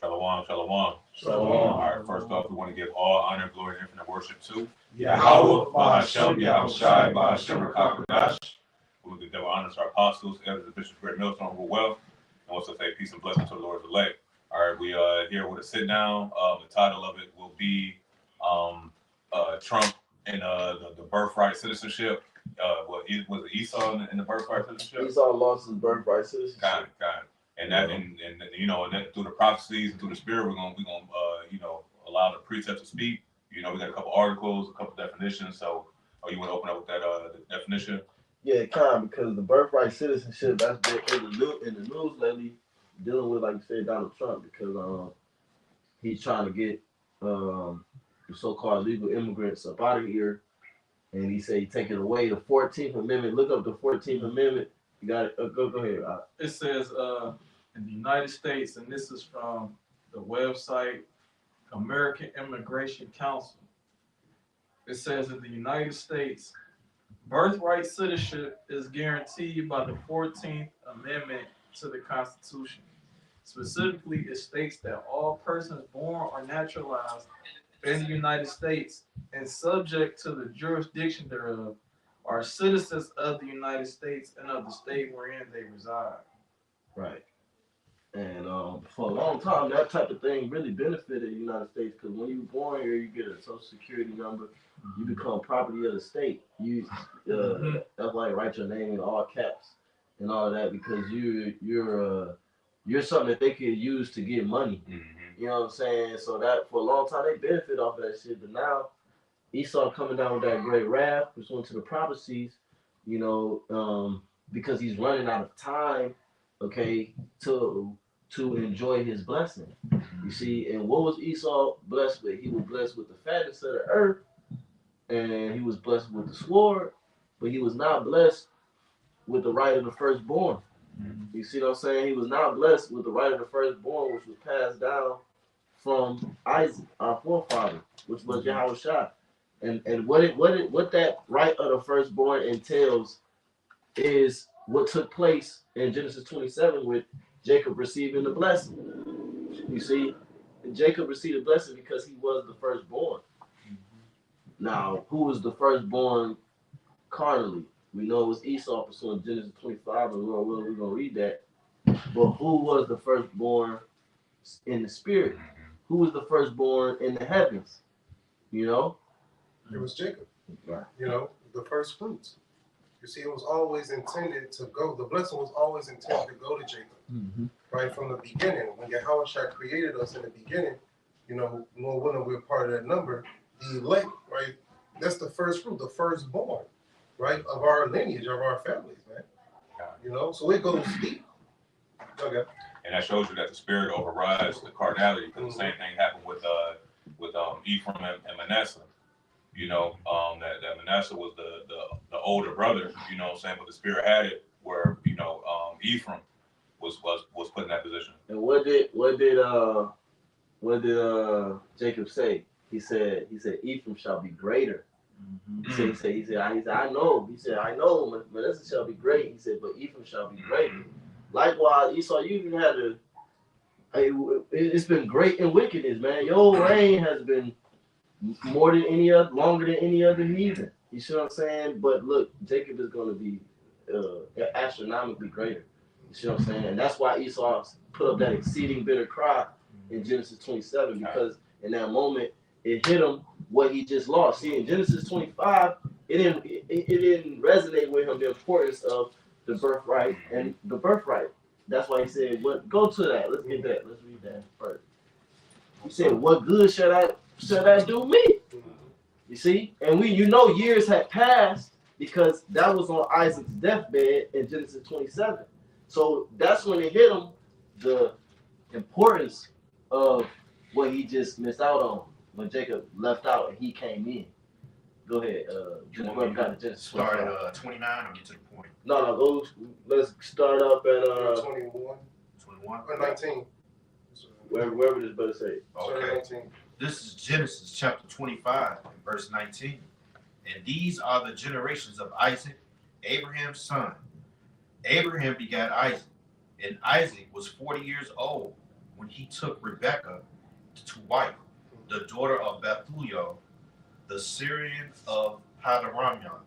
Shalom, shalom. Shalom. All right, first off, we want to give all honor, glory, and infinite worship to Yahweh, Bahashem, Yahushai, Bahashem, Rakakadash. We want to give honor to our apostles, elders, and bishops, great millstone, who wealth, and also say peace and blessing to the Lord's elect. All right, we are here with a sit down. The title of it will be Trump and the Birthright Citizenship. Was it Esau in the Birthright Citizenship? Esau lost his birthright citizenship. Kind of. And that, and you know, and that through the prophecies and through the spirit, we're gonna you know, allow the precepts to speak. You know, we got a couple articles, a couple definitions. So, you want to open up with that the definition? Yeah, kind of, because the birthright citizenship that's been in the news lately, dealing with, like you said, Donald Trump, because he's trying to get the so-called legal immigrants up out of here, and he said he taking away the 14th Amendment. Look up the 14th Amendment. You got it. Go ahead. It says in the United States, and this is from the website American Immigration Council. It says in the United States, birthright citizenship is guaranteed by the 14th Amendment to the Constitution. Specifically, it states that all persons born or naturalized in the United States and subject to the jurisdiction thereof are citizens of the United States and of the state wherein they reside. Right. And for a long time, that type of thing really benefited the United States, because when you're born here, you get a social security number, you become property of the state. You that's why you write your name in all caps and all of that, because you're something that they could use to get money. Mm-hmm. You know what I'm saying? So that for a long time they benefit off of that shit, but now Esau coming down with that great wrath, pursuant to the prophecies, you know, because he's running out of time, okay, to enjoy his blessing. You see, and what was Esau blessed with? He was blessed with the fatness of the earth, and he was blessed with the sword, but he was not blessed with the right of the firstborn. You see what I'm saying? He was not blessed with the right of the firstborn, which was passed down from Isaac, our forefather, which was Yahushua. And what that right of the firstborn entails is what took place in Genesis 27 with Jacob receiving the blessing. You see, and Jacob received the blessing because he was the firstborn. Now, who was the firstborn carnally? We know it was Esau, pursuant to Genesis 25, and we're going to read that. But who was the firstborn in the spirit? Who was the firstborn in the heavens? You know? It was Jacob. Right. You know, the first fruits. You see, it was always intended to go, the blessing was always intended to go to Jacob. Right from the beginning. When Yahushua created us in the beginning, you know, Lord willing, we're part of that number. The elect, right? That's the first fruit, the firstborn, right? Of our lineage, of our families, man. You know, so it goes deep. Okay. And that shows you that the spirit overrides the carnality, because the same thing happened with Ephraim and Manasseh. You know, that Manasseh was the older brother, you know what I'm saying, but the spirit had it where, you know, Ephraim was put in that position. And what did Jacob say? He said Ephraim shall be greater. He said I know. He said I know Manasseh shall be great. He said, but Ephraim shall be greater. Likewise, Esau, you even had to. It's been great in wickedness, man. Your reign has been more than any other, longer than any other heathen. You see what I'm saying? But look, Jacob is going to be astronomically greater. You see what I'm saying? And that's why Esau put up that exceeding bitter cry in Genesis 27, because in that moment it hit him what he just lost. See, in Genesis 25, it didn't resonate with him the importance of the birthright and the birthright. That's why he said, "What? Go to that. Let's get that. Let's read that first." He said, "What good shall that do me?" You see, and years had passed because that was on Isaac's deathbed in Genesis 27. So that's when it hit him the importance of what he just missed out on when Jacob left out and he came in. Go ahead. Start at 29 or get to the point? No. Let's start up at 21. 21? Or 19. Wherever this better say. Okay. 19. This is Genesis chapter 25, verse 19. And these are the generations of Isaac, Abraham's son. Abraham begat Isaac, and Isaac was 40 years old when he took Rebekah to wife, the daughter of Bethuel, the Syrian of Padaraman,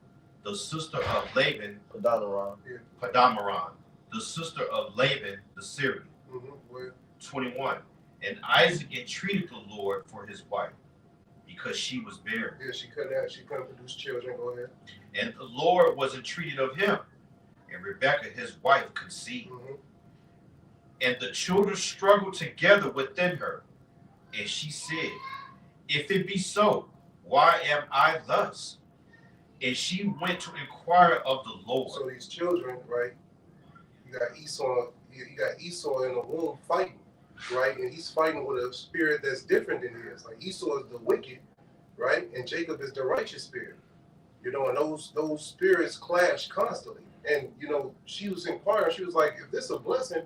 the sister of Laban, Padamaran, the sister of Laban the Syrian. 21. And Isaac entreated the Lord for his wife, because she was barren. Yeah, she couldn't produce children. Go ahead. And the Lord was entreated of him, and Rebekah his wife conceived. And the children struggled together within her. And she said, if it be so, why am I thus? And she went to inquire of the Lord. So these children, right? You got Esau. You got Esau in the womb fighting, right? And he's fighting with a spirit that's different than his. Like Esau is the wicked, right? And Jacob is the righteous spirit. You know, and those spirits clash constantly. And you know, she was inquiring. She was like, if this is a blessing,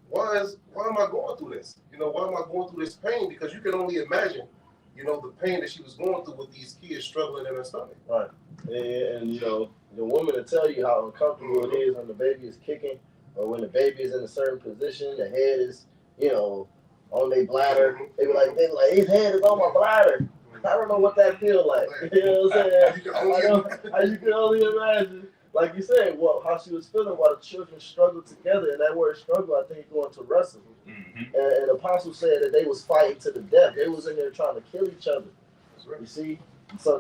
why am I going through this? You know, why am I going through this pain? Because you can only imagine, you know, the pain that she was going through with these kids struggling in her stomach. Right. And you know, the woman will tell you how uncomfortable it is when the baby is kicking, or when the baby is in a certain position, the head is, you know, on their bladder. They be like, his head is on my bladder. I don't know what that feels like. You know what I'm saying? You can only imagine. Like you said, how she was feeling while the children struggled together. And that word struggle, I think, going to wrestle. And the apostle said that they was fighting to the death. They was in there trying to kill each other. You see? So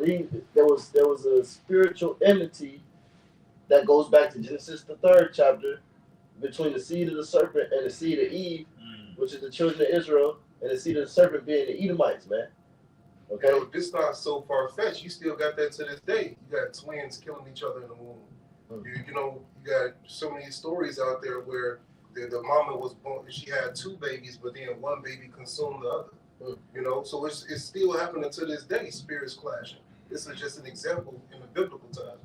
there was a spiritual enmity that goes back to Genesis, the 3rd chapter, between the seed of the serpent and the seed of Eve, which is the children of Israel, and the seed of the serpent being the Edomites, man. Okay? You know, this not so far-fetched. You still got that to this day. You got twins killing each other in the womb. You know, you got so many stories out there where the mama was born, she had 2 babies, but then one baby consumed the other. You know, so it's still happening to this day, spirits clashing. This is just an example in the biblical times.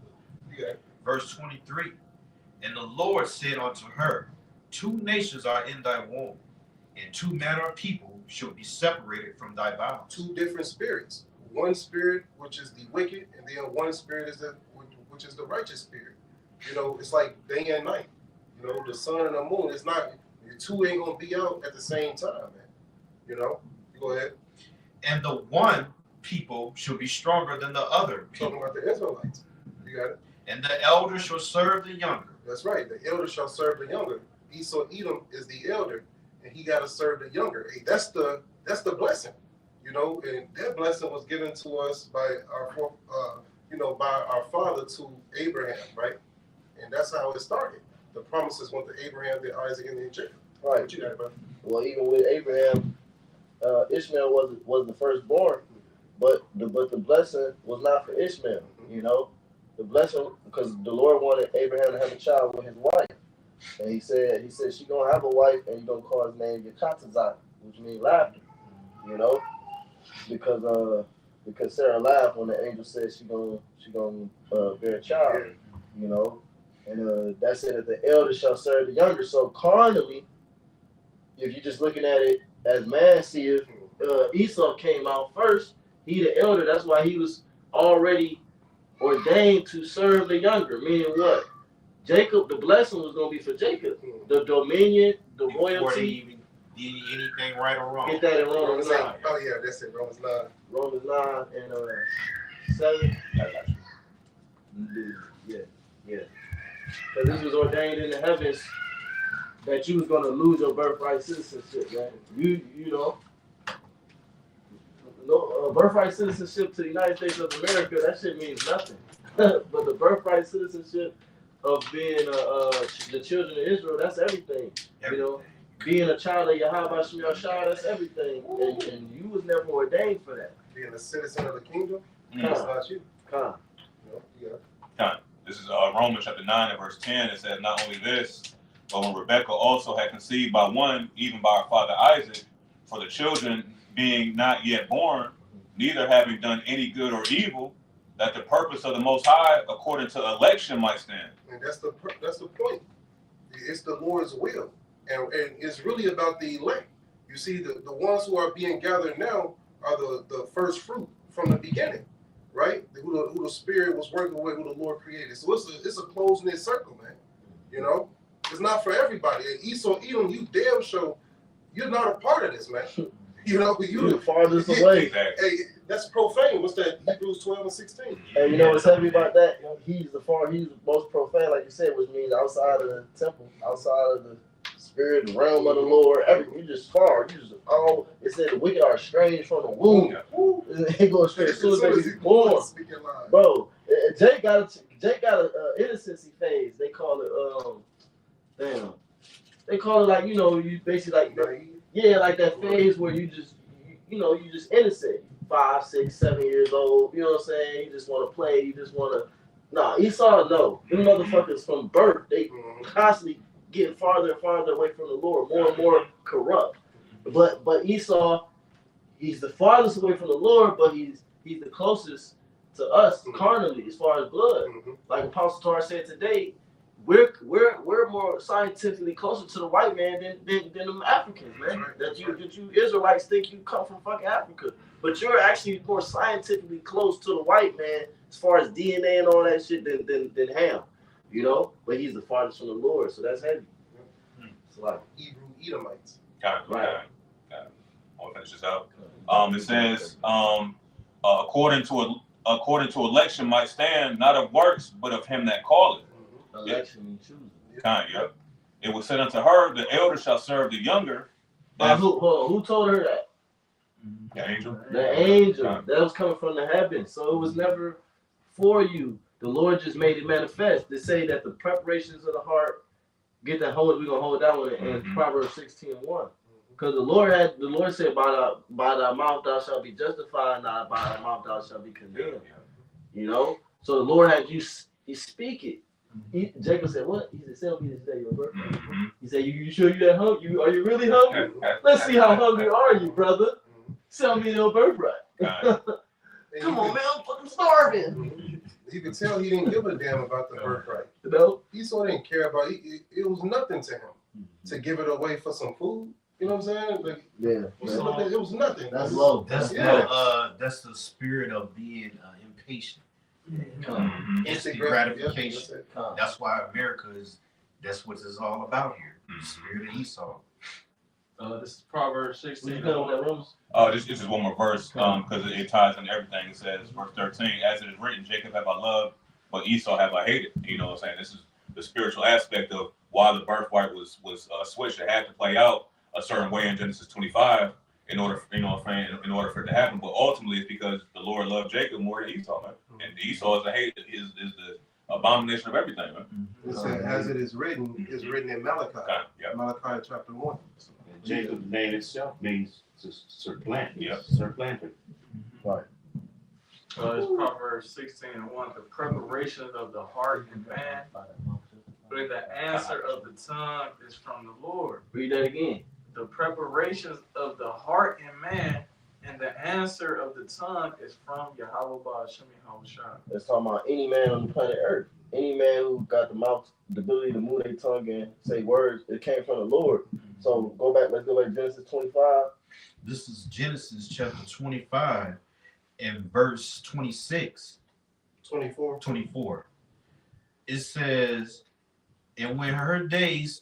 Verse 23. And the Lord said unto her, 2 nations are in thy womb, and 2 manner of people shall be separated from thy bowels. 2 different spirits. One spirit, which is the wicked, and then one spirit is which is the righteous spirit. You know, it's like day and night. You know, the sun and the moon. It's not, the 2 ain't gonna be out at the same time, man. You know, go ahead. And the one people shall be stronger than the other people. Talking about the Israelites. You got it. And the elder shall serve the younger. That's right. The elder shall serve the younger. Esau Edom is the elder, and he got to serve the younger. Hey, that's the blessing, you know. And that blessing was given to us by our father to Abraham, right? And that's how it started. The promises went to Abraham, then Isaac, and then Jacob. Right. What you got, brother? Well, even with Abraham, Ishmael was the firstborn, but the blessing was not for Ishmael. You know, the blessing, because the Lord wanted Abraham to have a child with his wife, and he said she gonna have a wife, and you gonna call his name Yekatazak, which means laughter. You know, because Sarah laughed when the angel said she gonna bear a child. You know, and that said that the elder shall serve the younger. So carnally, if you're just looking at it as man seeth, Esau came out first. He the elder. That's why he was already ordained to serve the younger. Meaning what? Jacob, the blessing was going to be for Jacob. The dominion, the royalty. Did anything right or wrong? Get that in Romans 9. Oh yeah, that's it. Romans 9. Romans 9 and 7. I got you. Yeah. Because this was ordained in the heavens that you was going to lose your birthright citizenship, man. You know, no birthright citizenship to the United States of America, that shit means nothing. But the birthright citizenship of being the children of Israel, that's everything. You know, being a child of Yahweh Shemel Shah, that's everything. And you was never ordained for that. Being a citizen of the kingdom, that's not you. This is Romans chapter 9 and verse 10. It says, not only this, but when Rebekah also had conceived by one, even by her father Isaac, for the children being not yet born, neither having done any good or evil, that the purpose of the Most High, according to election, might stand. And that's the point. It's the Lord's will, and it's really about the elect. You see, the ones who are being gathered now are the first fruit from the beginning, right? Who the Spirit was working with, who the Lord created. So it's a closed-knit circle, man. You know, it's not for everybody. Esau, Edom, you damn sure, you're not a part of this, man. You know, You're the farthest away. Exactly. Hey, that's profane. What's that? Hebrews 12 and 16. And you know what's heavy about that? He's the most profane, like you said, which means outside of the temple, outside of the spirit, the realm of the Lord, everything. You just far. You just it said the wicked are estranged from the womb. They go straight as soon as they be born. Bro, Jake got a innocency phase. They call it They call it like, you know, you basically like like that phase where you just innocent. 5, 6, 7 years old, you know what I'm saying? You just want to play, you just want to. Nah, Esau, no. Them motherfuckers from birth, they constantly getting farther and farther away from the Lord, more and more corrupt. But Esau, he's the farthest away from the Lord, but he's the closest to us carnally as far as blood. Like Apostle Torah said today, we're more scientifically closer to the white man than them Africans, man. That you Israelites think you come from fucking Africa. But you're actually more scientifically close to the white man as far as DNA and all that shit than Ham, you know. But he's the farthest from the Lord, so that's heavy. It's like Hebrew Edomites. Right. I'll finish this out. It says, according to election might stand not of works, but of him that calleth. Election and choosing. Yep. It was said unto her, the elder shall serve the younger. Who told her that? The angel. The angel. That was coming from the heavens. So it was never for you. The Lord just made it manifest to say that the preparations of the heart, get that hold, we're gonna hold that one in Proverbs 16:1. Because the Lord said, by thy mouth thou shalt be justified, not by thy mouth thou shalt be condemned. You know? So the Lord had you speak it. Jacob said, "What?" He said, "Sell me this day, your birthday." He said, "You sure you that hungry? Are you really hungry? Let's see how hungry are you, brother. Sell me your birthright." Come on, man, I'm fucking starving. You could tell he didn't give a damn about the birthright. You know? Esau didn't care about it. It was nothing to him to give it away for some food. You know what I'm saying? Like, it was nothing. That's low. That's the spirit of being impatient. Instant gratification. That's why America that's what it's all about here. The spirit of Esau. This is Proverbs 16. This is one more verse because it ties into everything. It says, verse 13, as it is written, Jacob have I loved, but Esau have I hated. You know what I'm saying? This is the spiritual aspect of why the birthright was switched. It had to play out a certain way in Genesis 25 in order for it to happen. But ultimately, it's because the Lord loved Jacob more than Esau, man. And Esau is the abomination of everything, man. It said, as it is written in Malachi. Malachi chapter 1. Jacob's name itself means to supplant. Supplanter. Right. It's Proverbs 16:1. The preparations of the heart in man, but the answer of the tongue is from the Lord. Read that again. The preparations of the heart in man, and the answer of the tongue is from Yahweh Ba'Shem Yahushua. That's talking about any man on the planet Earth. Any man who got the ability to move their tongue and say words, it came from the Lord. So let's go back to Genesis 25. This is Genesis chapter 25 and verse 26. 24. It says, and when her days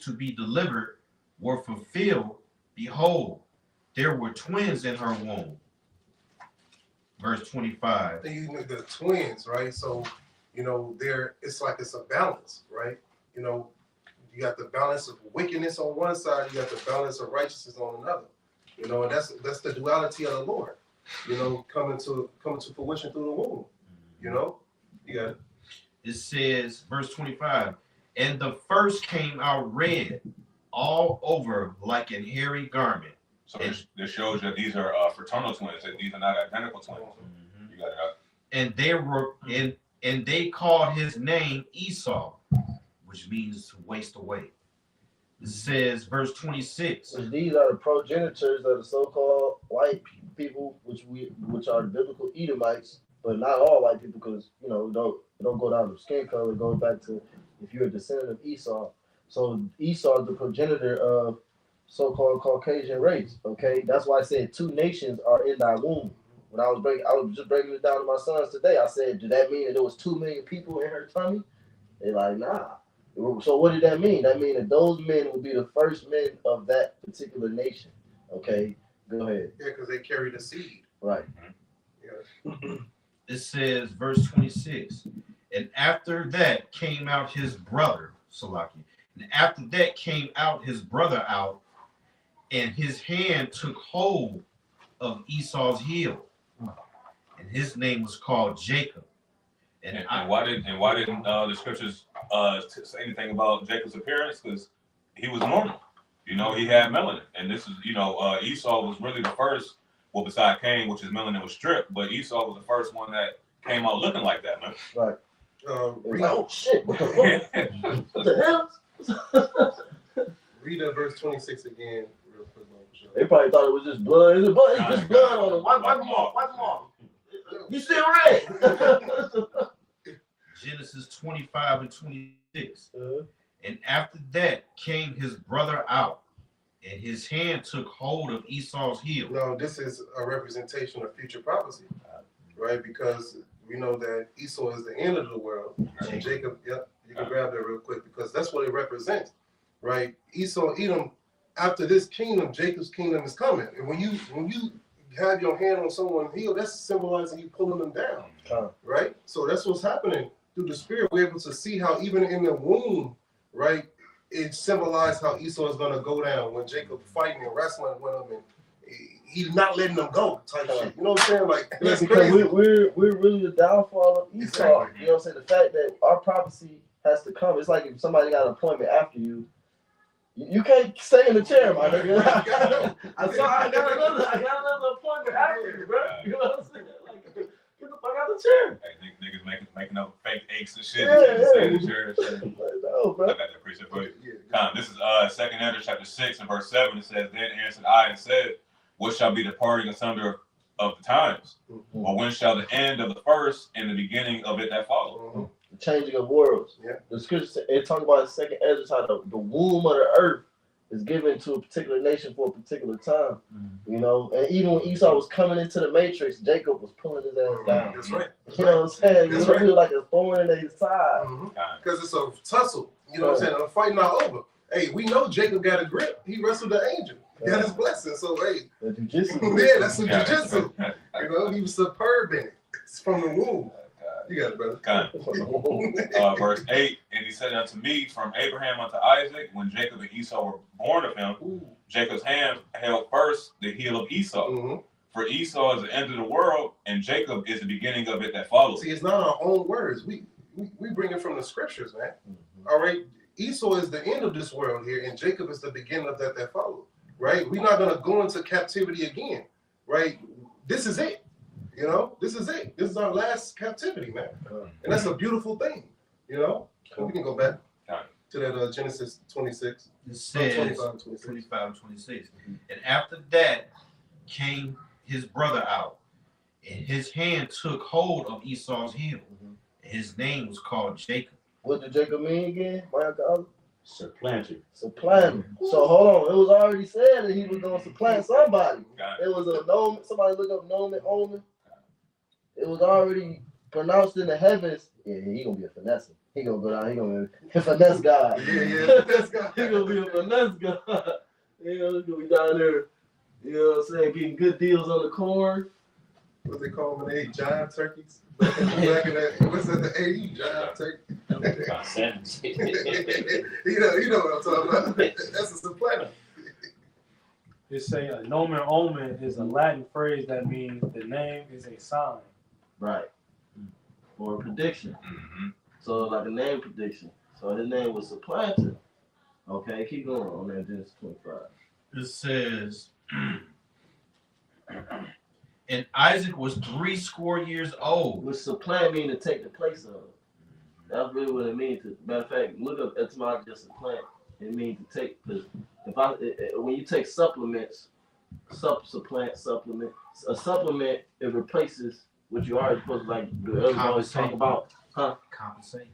to be delivered were fulfilled, behold, there were twins in her womb. Verse 25. The twins, right? So, it's a balance, right? You got the balance of wickedness on one side, you got the balance of righteousness on another. And that's the duality of the Lord, coming to fruition through the womb. You got it. It says, verse 25, and the first came out red all over like an hairy garment. So this shows that these are fraternal twins, that these are not identical twins. You got it. And they were and they called his name Esau, which means to waste away. It says, verse 26. So these are the progenitors of the so-called white people, which are the biblical Edomites, but not all white people, because it don't go down to skin color. It goes back to if you're a descendant of Esau. So Esau is the progenitor of so-called Caucasian race. Okay, that's why I said 2 nations are in thy womb. When I was just breaking it down to my sons today. I said, did that mean that there was 2 million people in her tummy? They're like, nah. So what did that mean? That means that those men will be the first men of that particular nation. Okay, go ahead. Yeah, because they carry the seed. Right. Yeah. It says, verse 26, and after that came out his brother, Salaki. And after that came out his brother out, and his hand took hold of Esau's heel, and his name was called Jacob. And why didn't the scriptures say anything about Jacob's appearance? Because he was normal. You know, he had melanin, and this is, you know, Esau was really the first. Well, beside Cain, which his melanin was stripped, but Esau was the first one that came out looking like that, man. Right. Read, Oh shit! What the hell? read verse 26 again, real quick. They probably thought it was just blood. It's just blood on him. Wipe them off. Wipe them off. You still red? Genesis 25 and 26. And after that came his brother out, and his hand took hold of Esau's heel. No, this is a representation of future prophecy, right? Because we know that Esau is the end of the world. And Jacob, yep, you can grab that real quick because that's what it represents, right? Esau, Edom, after this kingdom, Jacob's kingdom is coming. And when you have your hand on someone's heel, that's symbolizing you pulling them down, right? So that's what's happening through the spirit. We're able to see how even in the womb, right, it symbolized how Esau is going to go down when Jacob fighting and wrestling with him, and he's not letting them go type shit. You know what I'm saying? Like, that's because crazy. we're really the downfall of Esau. Exactly. You know what I'm saying? The fact that our prophecy has to come. It's like if somebody got an appointment after you, you can't stay in the chair, my nigga. I got another appointment after you, bro. You know what I'm saying? Like, get the fuck out of the chair. Hey, niggas making up fake aches and shit. Yeah. Stay in the chair and shit. No, bro. I got that preset for you. This is 2 Ezra chapter 6 and verse 7. It says, then answered I and said, what shall be the parting asunder of the times? Or when shall the end of the first and the beginning of it that follow? The changing of worlds. Yeah. The scripture it talks about in 2 Ezra how the womb of the earth is given to a particular nation for a particular time. You know, and even when Esau was coming into the matrix, Jacob was pulling his ass down. That's right. You know what I'm saying? That's It was right. like a thorn in his side. Because it's a tussle. You know what I'm saying? The fight not over. Hey, we know Jacob got a grip. He wrestled the angel. He got his blessing. So, hey. The jiu-jitsu. Yeah, that's some jiu-jitsu. You know, he was superb in it. It's from the womb. You got it, brother. Verse 8, and he said unto me, from Abraham unto Isaac, when Jacob and Esau were born of him, Jacob's hand held first the heel of Esau. For Esau is the end of the world, and Jacob is the beginning of it that follows. See, it's not our own words. We bring it from the scriptures, man. All right? Esau is the end of this world here, and Jacob is the beginning of that follows. Right? We're not going to go into captivity again. Right? This is it. You know, this is it. This is our last captivity, man. And that's a beautiful thing. You know, we can go back to that Genesis 26. It says 25 and 26. And after that came his brother out, and his hand took hold of Esau's heel. And his name was called Jacob. What did Jacob mean again? Supplanter. Supplanter. So hold on. It was already said that he was going to supplant somebody. It was a nomen. Somebody look up nomen, omen. It was already pronounced in the heavens. Yeah, he gonna be a finesse. He gonna go down. He gonna be a finesse guy. Finesse guy. He gonna be a finesse guy. You know, he's gonna be down there. You know what I'm saying? Getting good deals on the corn. What they call them when they ate jive turkeys? Back in that, what's that? The 80s jive turkey. you know what I'm talking about. That's a supplanter. They say a nomen omen is a Latin phrase that means the name is a sign. Right. Or a prediction. So like a name prediction. So his name was Supplanter. Okay, keep going on that Genesis 25. It says, and Isaac was 80 years old. Which supplant mean to take the place of. That's really what it means. Matter of fact, look up etymology of supplant. It means to take, because when you take supplements, supplement, a supplement, it replaces what you already supposed to like. The elders always talk about, Compensate.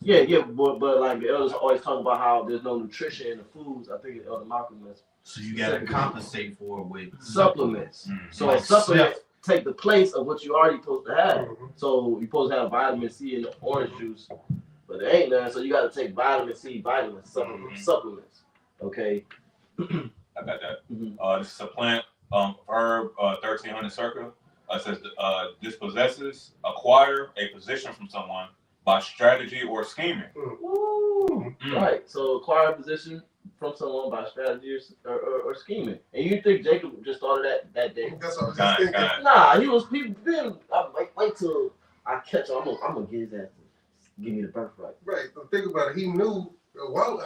Yeah, but like the elders always talk about how there's no nutrition in the foods. I think Elder Malcolm is. So you gotta compensate for it with supplements. So like a supplement take the place of what you already supposed to have. So you're supposed to have vitamin C in the orange juice. but there ain't none. So you got to take vitamin C, vitamins, supplements. Okay. I got that. Mhm. This is a plant, herb, 1300 circa. It says dispossesses, acquire a position from someone by strategy or scheming. Woo. Right. So acquire a position from someone by strategy or scheming. And you think Jacob just thought of that day? That's what I was just thinking. Nah, he been. Wait till I catch him. I'm gonna get his ass. Give me the birthright. Right. But think about it. He knew.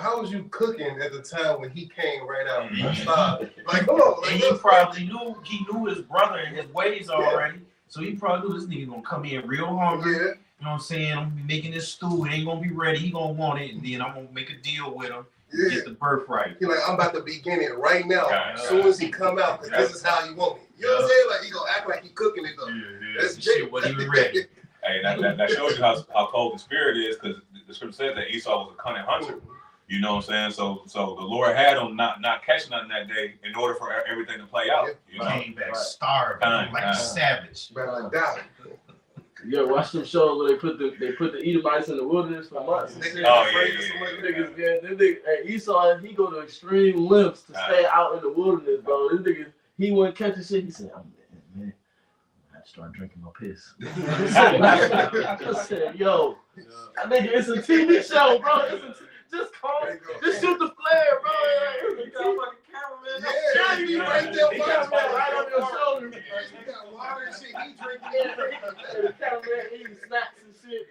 How was you cooking at the time when he came right out and started? Like, come on. And he probably knew his brother and his ways already. So he probably knew this nigga gonna come in real hungry. Yeah. You know what I'm saying? I'm gonna be making this stew. It ain't gonna be ready. He gonna want it, and then I'm gonna make a deal with him. Yeah. Get the birthright. He like, I'm about to begin it right now. Yeah. As soon as he come out, because this is how you want it. You know what I'm saying? Like, he gonna act like he cooking it though. That's This shit wasn't even ready. Hey, that shows you how cold the spirit is, because the scripture says that Esau was a cunning hunter. You know what I'm saying? So the Lord had him not catch nothing that day in order for everything to play out. You know? Came back starving like a savage. Better die. You ever watch them shows where they put the Edomites in the wilderness for months? Esau, he go to extreme lengths to stay out in the wilderness, bro. This nigga, he wouldn't catch the shit. He said, "Oh, man, I have to start drinking my piss." I said, "Yo, I think it's a TV show, bro. Just call it. Just shoot the flare, bro." You got a fucking cameraman. Yeah, he right there, right on your shoulder. He got water and shit. He drinking The cameraman eating snacks and shit.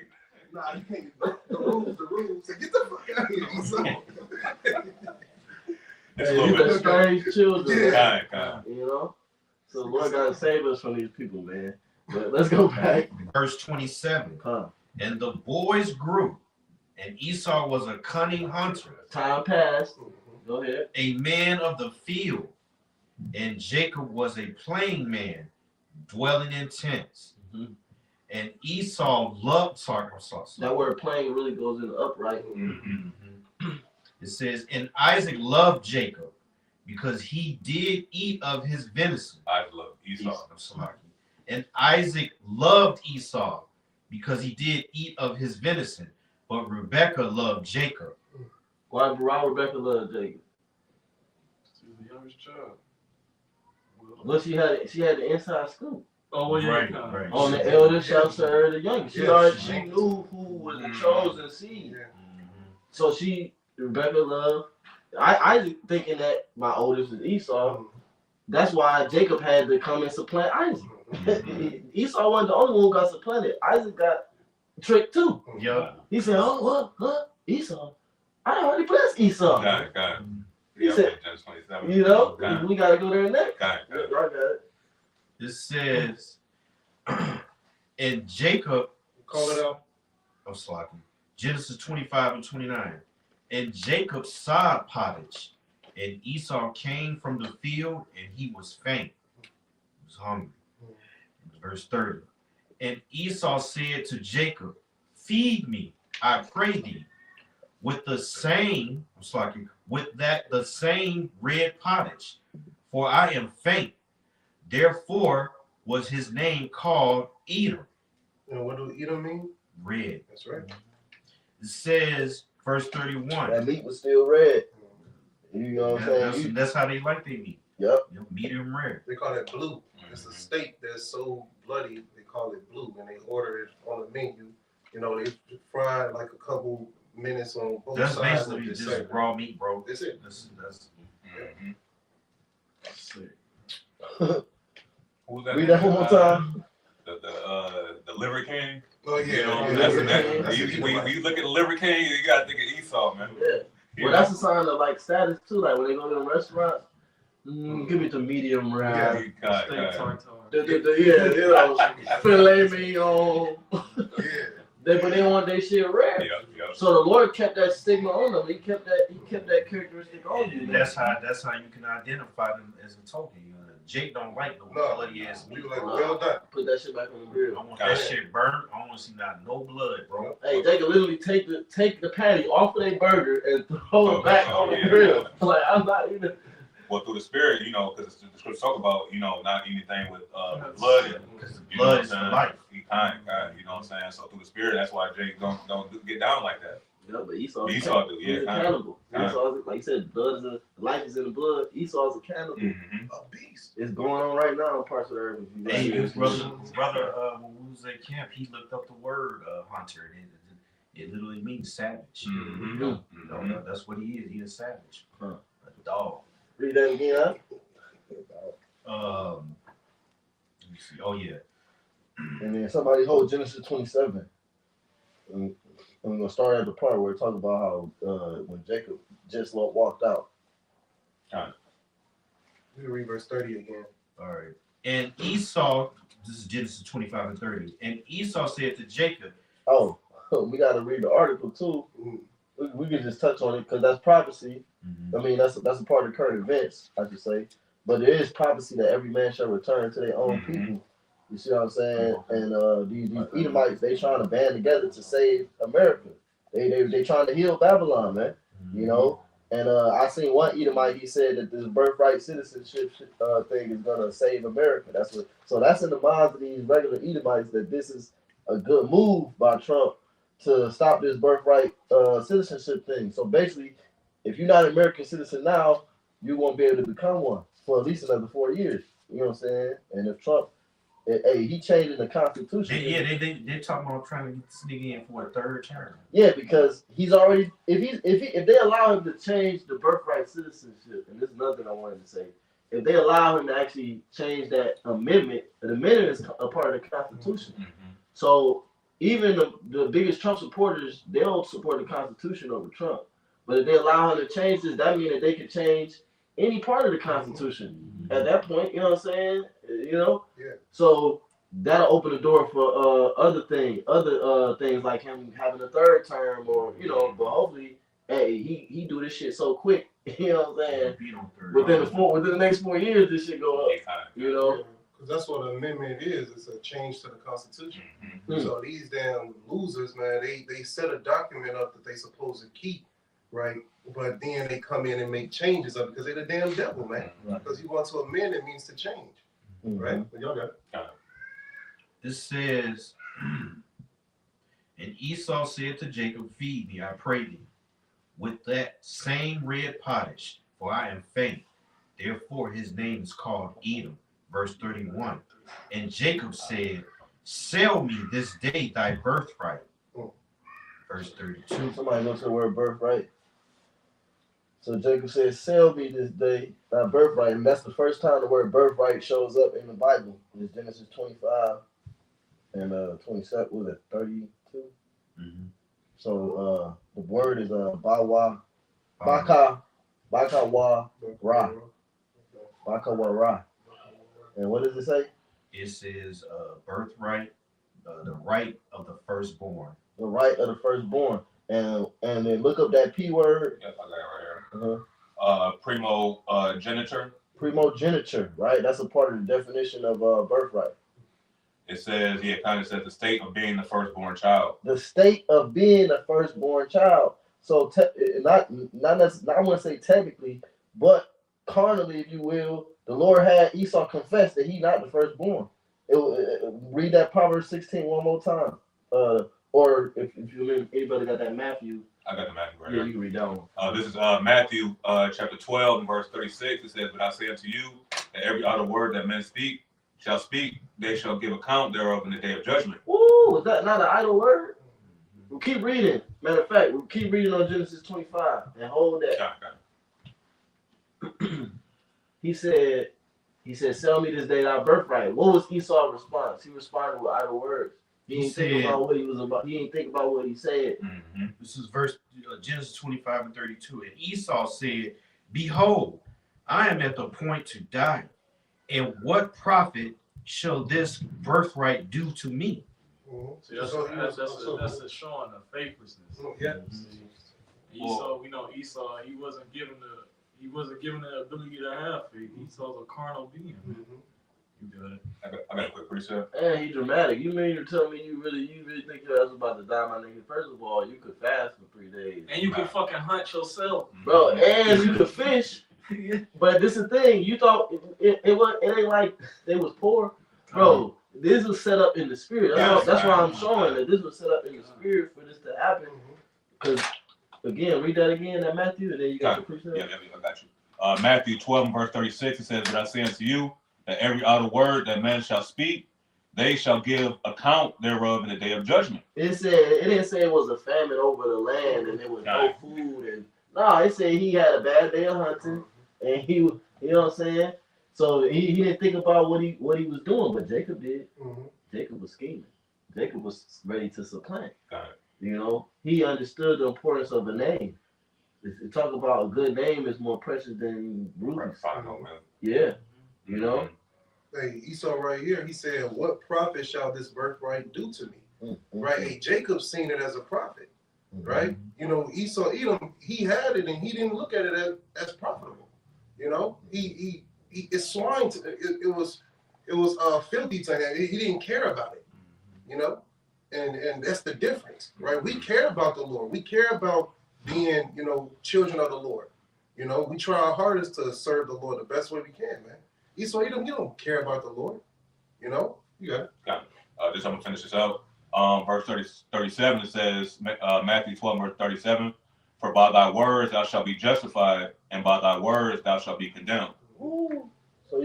Nah, you can't. The rules. So get the fuck out of here, Esau. It's a Hey, little you got bit. strange children, man. Kind. You know? So the Lord gotta save us from these people, man. But let's go back. Verse 27. Huh. And the boys grew, and Esau was a cunning hunter, Time passed. Go ahead. a man of the field, and Jacob was a plain man, dwelling in tents. Mhm. And Esau loved That word plain really goes in the upright. It says, and Isaac loved Jacob because he did eat of his venison. I love Esau. And Isaac loved Esau because he did eat of his venison. But Rebekah loved Jacob. Why Rebecca loved Jacob? She was the youngest child. But she had the inside scoop. Oh, well, yeah. Right. On the eldest shall serve the youngest. She Yeah, already she knew who was the chosen seed. Yeah. So Rebecca loved. I thinking that my oldest is Esau. That's why Jacob had to come and supplant Isaac. Esau wasn't the only one who got supplanted. Isaac got tricked too. Yeah. He said, "Oh, what? Huh? Esau? I already blessed Esau." Got it. He Yeah, said, Genesis 27. you know, Got it. we gotta go there next. Got I it. got it. It says, and Jacob, Call it out. I'm slacking. Genesis 25 and 29. And Jacob sod pottage, and Esau came from the field, and he was faint. He was hungry. Verse 30. And Esau said to Jacob, feed me, I pray thee, with the same, I'm slacking, the same red pottage, for I am faint. Therefore was his name called Edom. And what do Edom mean? Red. That's right. It says, verse 31. That meat was still red. You know what I'm saying? That's how they like their meat. Yep. Medium rare. They call it blue. It's a steak that's so bloody, they call it blue. And they order it on the menu. You know, they fry it like a couple minutes on both That's sides. basically of the just steak. raw meat, bro. That's it. That's Who was that? Read that one more time. The Liver King. Oh, yeah. You know, yeah, when you look at the Liver King, you gotta think of Esau, man. Yeah. Well, that's a sign of like status too. Like when they go to the restaurants, give me the medium rare. Steak tartare. Yeah, you know, filet mignon. Yeah. But they want their shit rare. Yeah. So the Lord kept that stigma on them. He kept that characteristic on you. That's how you can identify them as a token. You know, Jake don't like no bloody ass meat. We like, well done. Put that shit back on the grill. I want that shit burnt. I want to see no blood, bro. Hey, they can literally take the patty off of their burger and throw it back on the grill. Like I'm not even. Well, through the spirit, you know, because the scriptures talk about, you know, not anything with blood in it. Because the You know what blood I'm is saying? life. He kind, you know what I'm saying? So through the spirit, that's why Jake don't get down like that. Yeah, but Esau do, he's yeah, a cannibal. Esau's, like you said, blood is life is in the blood. Esau's a cannibal. Mm-hmm. A beast. It's going on right now in parts of the earth. Hey, his brother, when we was at camp, he looked up the word hunter. It literally means savage. Mm-hmm. You know, that's what he is. He's a savage. Huh. A dog. Read that again, huh? Let me see. Oh yeah. And then somebody hold Genesis 27. And we're gonna start at the part where it talks about how when Jacob just walked out. We can read verse 30 again. All right. And Esau, this is Genesis 25 and 30. And Esau said to Jacob, Oh, we gotta read the article too. We can just touch on it because that's prophecy. I mean, that's a part of current events, I should say. But there is prophecy that every man shall return to their own people. You see what I'm saying? And these Edomites, they trying to band together to save America. They trying to heal Babylon, man. You know. And I seen one Edomite. He said that this birthright citizenship thing is gonna save America. That's what. So that's in the minds of these regular Edomites that this is a good move by Trump to stop this birthright citizenship thing. So basically, if you're not an American citizen now, you won't be able to become one for at least another 4 years. You know what I'm saying? And if Trump, hey, he changing the Constitution. They're talking about trying to get this nigga in for a third term. Yeah, because he's already if they allow him to change the birthright citizenship, and this is another thing I wanted to say, if they allow him to actually change that amendment, the amendment is a part of the Constitution. So even the biggest Trump supporters, they'll support the Constitution over Trump. But if they allow him to change this, that means that they can change any part of the Constitution at that point. You know what I'm saying? You know. Yeah. So that'll open the door for other things like him having a third term, or you know. But hopefully, hey, he do this shit so quick. You know what I'm saying? Within the next 4 years, this shit go up. You know. Because that's what an amendment is. It's a change to the Constitution. So these damn losers, man, they set a document up that they supposed to keep, right? But then they come in and make changes of it because they're the damn devil, man. Because you want to amend, it means to change, right? But y'all got it. This says, and Esau said to Jacob, feed me, I pray thee, with that same red pottage, for I am faint. Therefore his name is called Edom. Verse 31. And Jacob said, sell me this day thy birthright. Verse 32. Somebody go to the word birthright. So Jacob said, sell me this day thy birthright. And that's the first time the word birthright shows up in the Bible. It's Genesis 25 and 27, was it 32? So the word is Bawa, Baka Wa Ra. Baka Wa Ra. And what does it say? It says birthright, the right of the firstborn. The right of the firstborn. And then look up that P word. Yep, I got it right here. Primogeniture. Primogeniture, right? That's a part of the definition of birthright. It says, kind of says the state of being the firstborn child. The state of being the firstborn child. So not I want to say technically, but carnally, if you will, the Lord had Esau confess that he not the firstborn. Read that Proverbs 16 one more time. Or if you anybody got that Matthew. I got the Matthew right here. here. You can read that one. This is Matthew chapter 12 and verse 36. It says, but I say unto you that every other word that men shall speak, they shall give account thereof in the day of judgment. Ooh, is that not an idle word? We'll keep reading. Matter of fact, we'll keep reading on Genesis 25 and hold that. He said, sell me this day thy birthright. What was Esau's response? He responded with idle words. He didn't think about what he was about. He didn't think about what he said. This is verse Genesis 25 and 32. And Esau said, behold, I am at the point to die. And what profit shall this birthright do to me? See, that's a showing of faithlessness. Yeah. Esau, we know Esau, he wasn't given the ability to have faith. Esau's a carnal being. You got it. I got a quick precept. And he's dramatic. You mean to tell me you really think your ass about to die, my nigga? First of all, you could fast for 3 days. And you can fucking hunt yourself. Bro, and you could fish. But this is the thing. You thought it ain't like they was poor, bro. This was set up in the spirit. That's why I'm showing that this was set up in the spirit for this to happen. Because again, read that again, that Matthew, and then you got the precept. Yeah, I got you. Matthew 12 and verse 36. It says, "But I say unto you that every idle word that man shall speak, they shall give account thereof in the day of judgment." It didn't say it was a famine over the land and there was no food and it said he had a bad day of hunting and he, you know what I'm saying? So he didn't think about what he was doing, but Jacob did. Jacob was scheming. Jacob was ready to supplant. You know, he understood the importance of a name. Talk about a good name is more precious than rubies. Yeah, you know. Hey, Esau right here, he said, "What profit shall this birthright do to me?" Right? Hey, Jacob seen it as a profit, right? You know, Esau, Edom, he had it and he didn't look at it as profitable. You know, it's swine. It was filthy to him. He didn't care about it. You know, and that's the difference, right? We care about the Lord. We care about being, you know, children of the Lord. You know, we try our hardest to serve the Lord the best way we can, man. Esau, you don't care about the Lord. You know, you got it. Got it. Just I'm gonna finish this out. Verse 37, it says, Matthew 12, verse 37, "For by thy words thou shalt be justified, and by thy words thou shalt be condemned." Ooh. So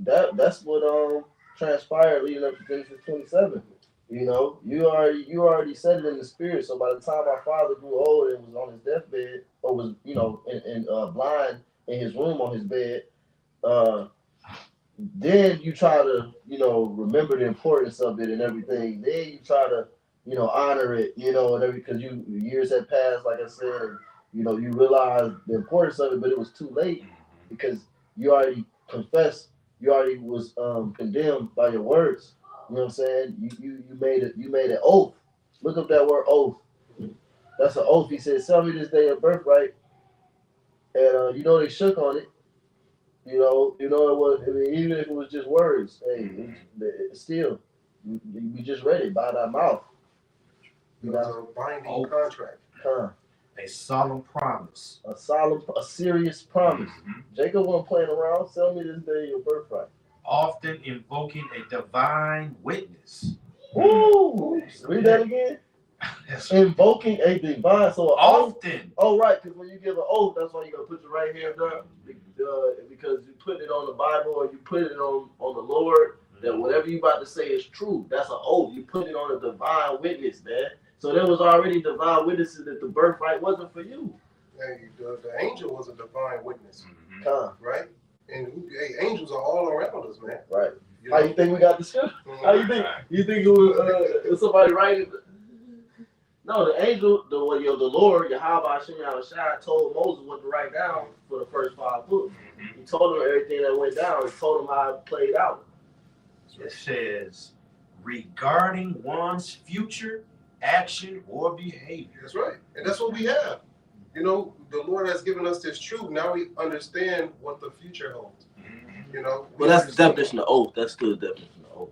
that's what transpired leading up to Genesis 27. You know, you already said it in the spirit. So by the time our father grew old and was on his deathbed, or was, you know, in blind in his room on his bed, then you try to, you know, remember the importance of it and everything. Then you try to, you know, honor it, you know, and because years had passed, like I said, and, you know, you realize the importance of it, but it was too late because you already confessed, you already was condemned by your words. You know what I'm saying? You made an oath. Look up that word oath. That's an oath. He said, "Sell me this day of birthright," and you know they shook on it. You know it was. I mean, even if it was just words, hey, still, we just read it by thy mouth. It was a binding contract. A solemn promise. A serious promise. Jacob wasn't playing around. Sell me this day your birthright. Often invoking a divine witness. Ooh, read that again. Invoking a divine, so often. Oh, right, because when you give an oath, that's why you gotta put your right hand up, because you put it on the Bible or you put it on the Lord, that whatever you about to say is true. That's an oath. You put it on a divine witness, man. So there was already divine witnesses that the birthright wasn't for you. Hey, the angel was a divine witness, right? And angels are all around us, man. Right. You know? How you think we got the scripture? How you think? You think it was somebody writing? No, the angel, the Lord, Yahweh Hashem Yahushua, told Moses what to write down for the first 5 books. He told him everything that went down. He told him how it played out. It says, regarding one's future action or behavior. That's right. And that's what we have. You know, the Lord has given us this truth. Now we understand what the future holds. You know. Well, that's the definition of oath. That's still the definition of oath.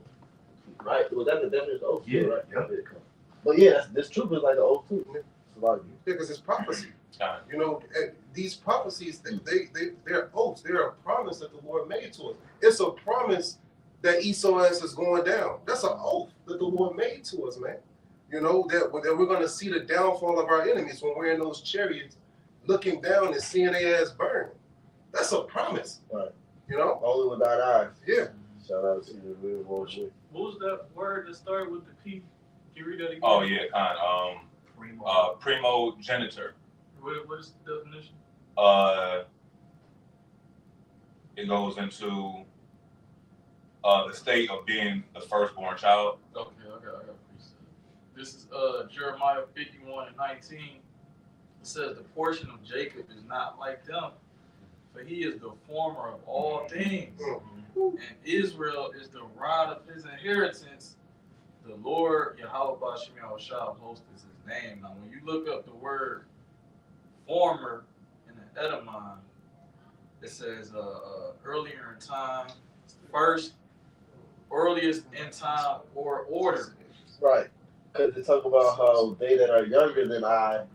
Right? Well, that's the definition of oath. Yeah. Right? Yeah. But yeah, this truth is like an oath too. Because it's prophecy. You know, these prophecies, they're oaths. They're a promise that the Lord made to us. It's a promise that Esau is going down. That's an oath that the Lord made to us, man. You know, that we're going to see the downfall of our enemies when we're in those chariots looking down and seeing their ass burn. That's a promise. Right. You know? Only with thine eyes. Yeah. Shout out to the real world. What was that word that started with the P? Can you read that again? Oh, yeah, primogenitor. What is the definition? It goes into the state of being the firstborn child. Okay, I got this is Jeremiah 51:19. It says the portion of Jacob is not like them, for he is the former of all things, and Israel is the rod of his inheritance. The Lord Yahweh Bashim Yahushua of hosts is his name. Now, when you look up the word former in the etymon, it says earlier in time, first, earliest in time, or order. Right. Because they talk about how they that are younger than I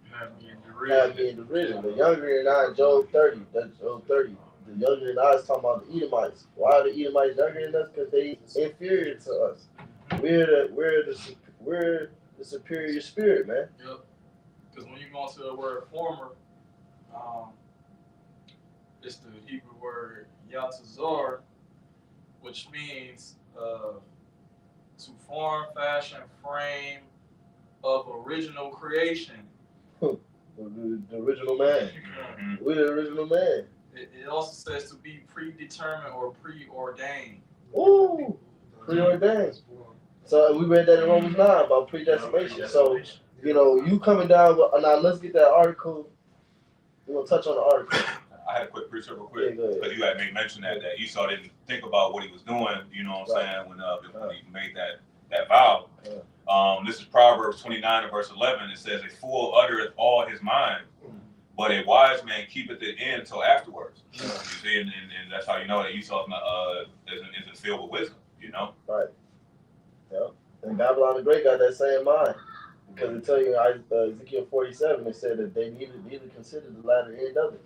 had me in derision. The younger than I, Job 30, that's Job 30. The younger than I is talking about the Edomites. Why are the Edomites younger than us? Because they inferior to us. We're the superior spirit, man. Yep. Because when you go into the word former, it's the Hebrew word yatazor, which means to form, fashion, frame of original creation. The original man. We're the original man. It also says to be predetermined or preordained. Ooh, preordained. So we read that in Romans 9 about predestination. So, you know, you coming down, now let's get that article. We're going to touch on the article. I had a quick precept real quick, Yeah, because you had made mention that Esau didn't think about what he was doing, you know what I'm saying, when he made that vow. This is Proverbs 29 and verse 11. It says, a fool uttereth all his mind, but a wise man keepeth it in until afterwards. You see, and that's how you know that Esau isn't filled with wisdom, you know? Right. Yep. And Babylon the Great got that same mind. Because it tell you in Ezekiel 47, it said that they neither considered the latter end of it.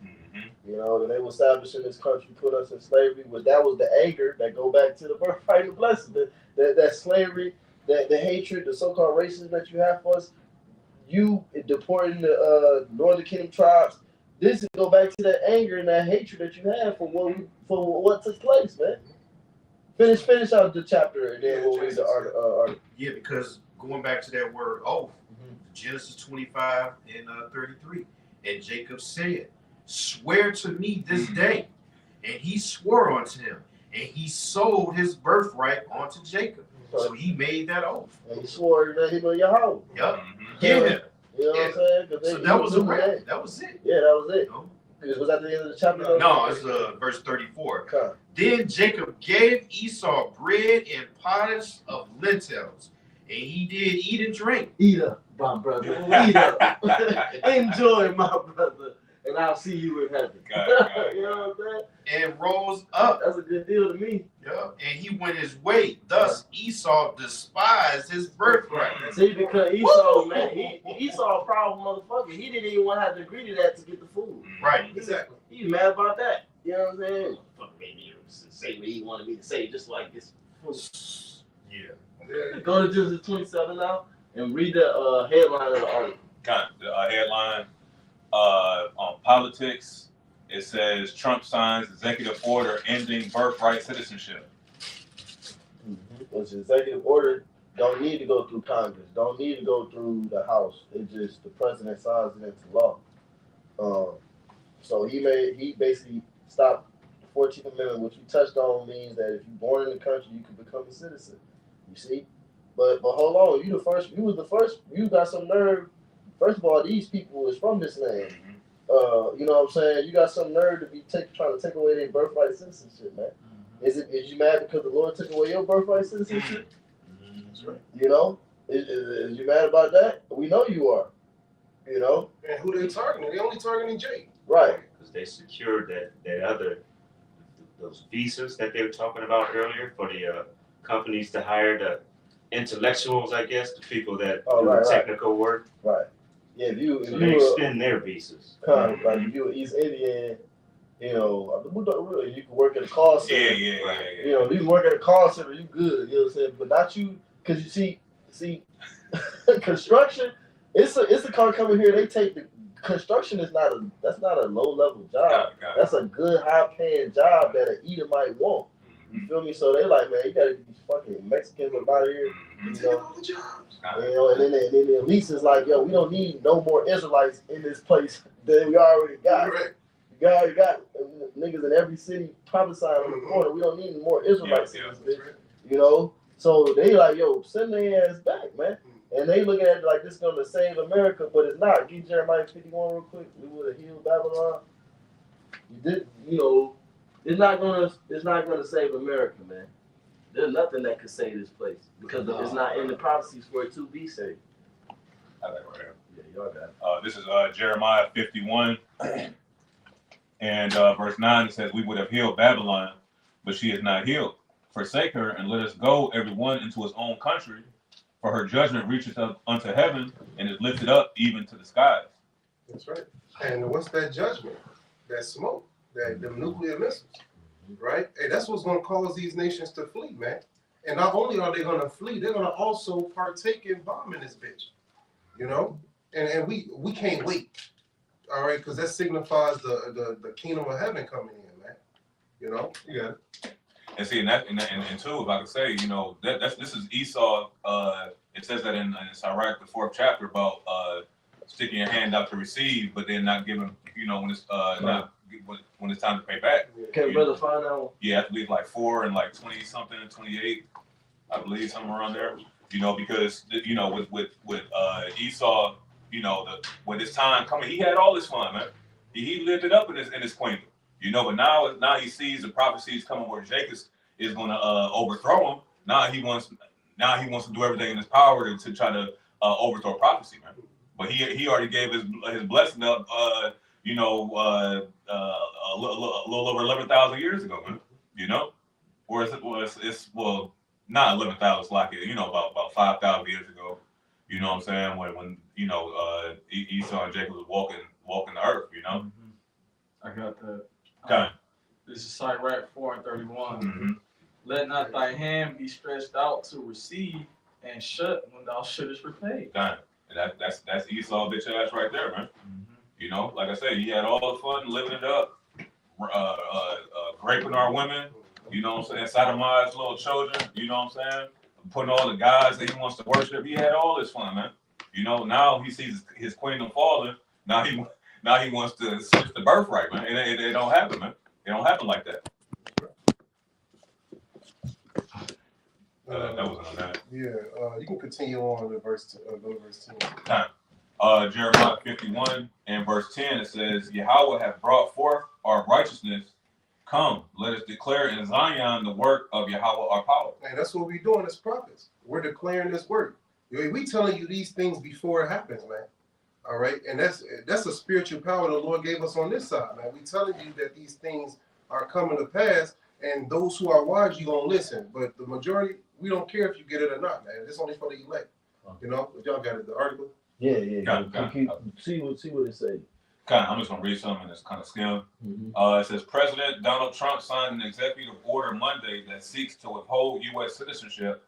You know, and they were established in this country, put us in slavery. That was the anger that go back to the birthright and the blessing. That slavery, the hatred, the so-called racism that you have for us, you deporting the Northern Kingdom tribes. This go back to that anger and that hatred that you have for what took place, man. Finish out the chapter and then we'll read the article. Yeah, because going back to that word oath, Genesis 25 and 33, and Jacob said, swear to me this day. And he swore unto him, and he sold his birthright unto Jacob. So he made that oath. And he swore that he was Yahweh. Yep. Yeah. You know what I'm saying? So that was a wrap. That was it. Yeah, that was it. Was that the end of the chapter? No, it's verse 34. Okay. Then Jacob gave Esau bread and pottage of lentils, and he did eat and drink. Eat up, my brother. Eat up. Enjoy, my brother. And I'll see you in heaven. You know what I'm saying? And rose up. That's a good deal to me. Yeah. And he went his way. Thus Esau despised his birthright. See, because Esau, man, Esau a problem motherfucker. He didn't even want to have to agree to that to get the food. Right. Exactly. He's mad about that. You know what I'm saying? Fuck me, say what he wanted me to say, just like this. Yeah. Go to Genesis 27 now and read the headline of the article. The headline on politics, it says Trump signs executive order ending birthright citizenship. Which executive order don't need to go through Congress, don't need to go through the House. It's just the president signs it into law. So he basically stopped the 14th Amendment, which we touched on, means that if you're born in the country, you can become a citizen. You see? But hold on, you was the first, you got some nerve. First of all, these people is from this land. You know what I'm saying? You got some nerve to be trying to take away their birthright citizenship, man. Is you mad because the Lord took away your birthright citizenship? That's right. You know? Is you mad about that? We know you are. You know? And who they targeting? They only targeting Jake. Right. Because they secured those visas that they were talking about earlier for the companies to hire the intellectuals, I guess, the people that do technical work. Right. Yeah, if they extend their visas. Like if you were East Indian, you know, you can work at a call center. Yeah. You know, you can work at a call center, you good. You know what I'm saying? But not you, because you see, construction. It's a car coming here. They take the construction that's not a low level job. That's a good high paying job that an eater might want. You feel me? So they like, man, you gotta get these fucking Mexicans up out of here. You know, and then the elites is like, yo, we don't need no more Israelites in this place than we already got. You already got niggas in every city prophesying on the corner. We don't need more Israelites in this bitch. You know? So they like, yo, send their ass back, man. And they looking at it like this is gonna save America, but it's not. Get Jeremiah 51 real quick. We would have healed Babylon. You did, you know. It's not gonna save America, man. There's nothing that could save this place because it's not in the prophecies for it to be saved. I got it right here. Yeah, y'all got it. This is Jeremiah 51 and verse 9. It says, "We would have healed Babylon, but she is not healed. Forsake her and let us go, everyone into his own country. For her judgment reaches up unto heaven and is lifted up even to the skies." That's right. And what's that judgment? That smoke, that the nuclear missiles, right? And that's what's going to cause these nations to flee, man. And not only are they going to flee, they're going to also partake in bombing this bitch, you know. And we can't wait, all right, because that signifies the kingdom of heaven coming in, man. You know. Yeah. And see, and too, if I could say, you know, this is Esau. It says that in Sirach, the 4th chapter, about sticking your hand out to receive, but then not giving, you know, when it's not when it's time to pay back. Can brother find out? Yeah, I believe like 4 and like 20 something, 28, I believe somewhere around there. You know, because you know, with Esau, you know, when his time coming, he had all this fun, man. He lived it up in his kingdom. You know, but now he sees the prophecies coming where Jacob is going to overthrow him. Now he wants to do everything in his power to try to overthrow prophecy, man. But he already gave his blessing up, you know, a little over 11,000 years ago, man. You know, whereas it's not 11,000, it's like, you know, about 5,000 years ago. You know what I'm saying? When you know Esau and Jacob was walking the earth, you know. I got that. Okay. This is Sirach 4 and 31. Mm-hmm. Let not thy hand be stretched out to receive, and shut when thou shouldest repay. Done. And that's Esau bitch ass right there, man. You know, like I said, he had all the fun living it up, raping our women. You know what I'm saying? Sodomized little children. You know what I'm saying? Putting all the gods that he wants to worship. He had all this fun, man. You know, now he sees his kingdom falling. Now he wants to switch the birthright, man. It don't happen, man. It don't happen like that. That wasn't on that. Yeah, you can continue on to verse 10. Time. Jeremiah 51 and verse 10, it says, Yahweh hath brought forth our righteousness. Come, let us declare in Zion the work of Yahweh our power. And that's what we're doing as prophets. We're declaring this work. We telling you these things before it happens, man. All right, and that's a spiritual power the Lord gave us on this side, man. We telling you that these things are coming to pass, and those who are wise, you gonna listen. But the majority, we don't care if you get it or not, man. It's only for the elect. You know, if y'all got it, the article. Yeah. See what it says. I'm just gonna read something that's kind of skim. It says President Donald Trump signed an executive order Monday that seeks to withhold U.S. citizenship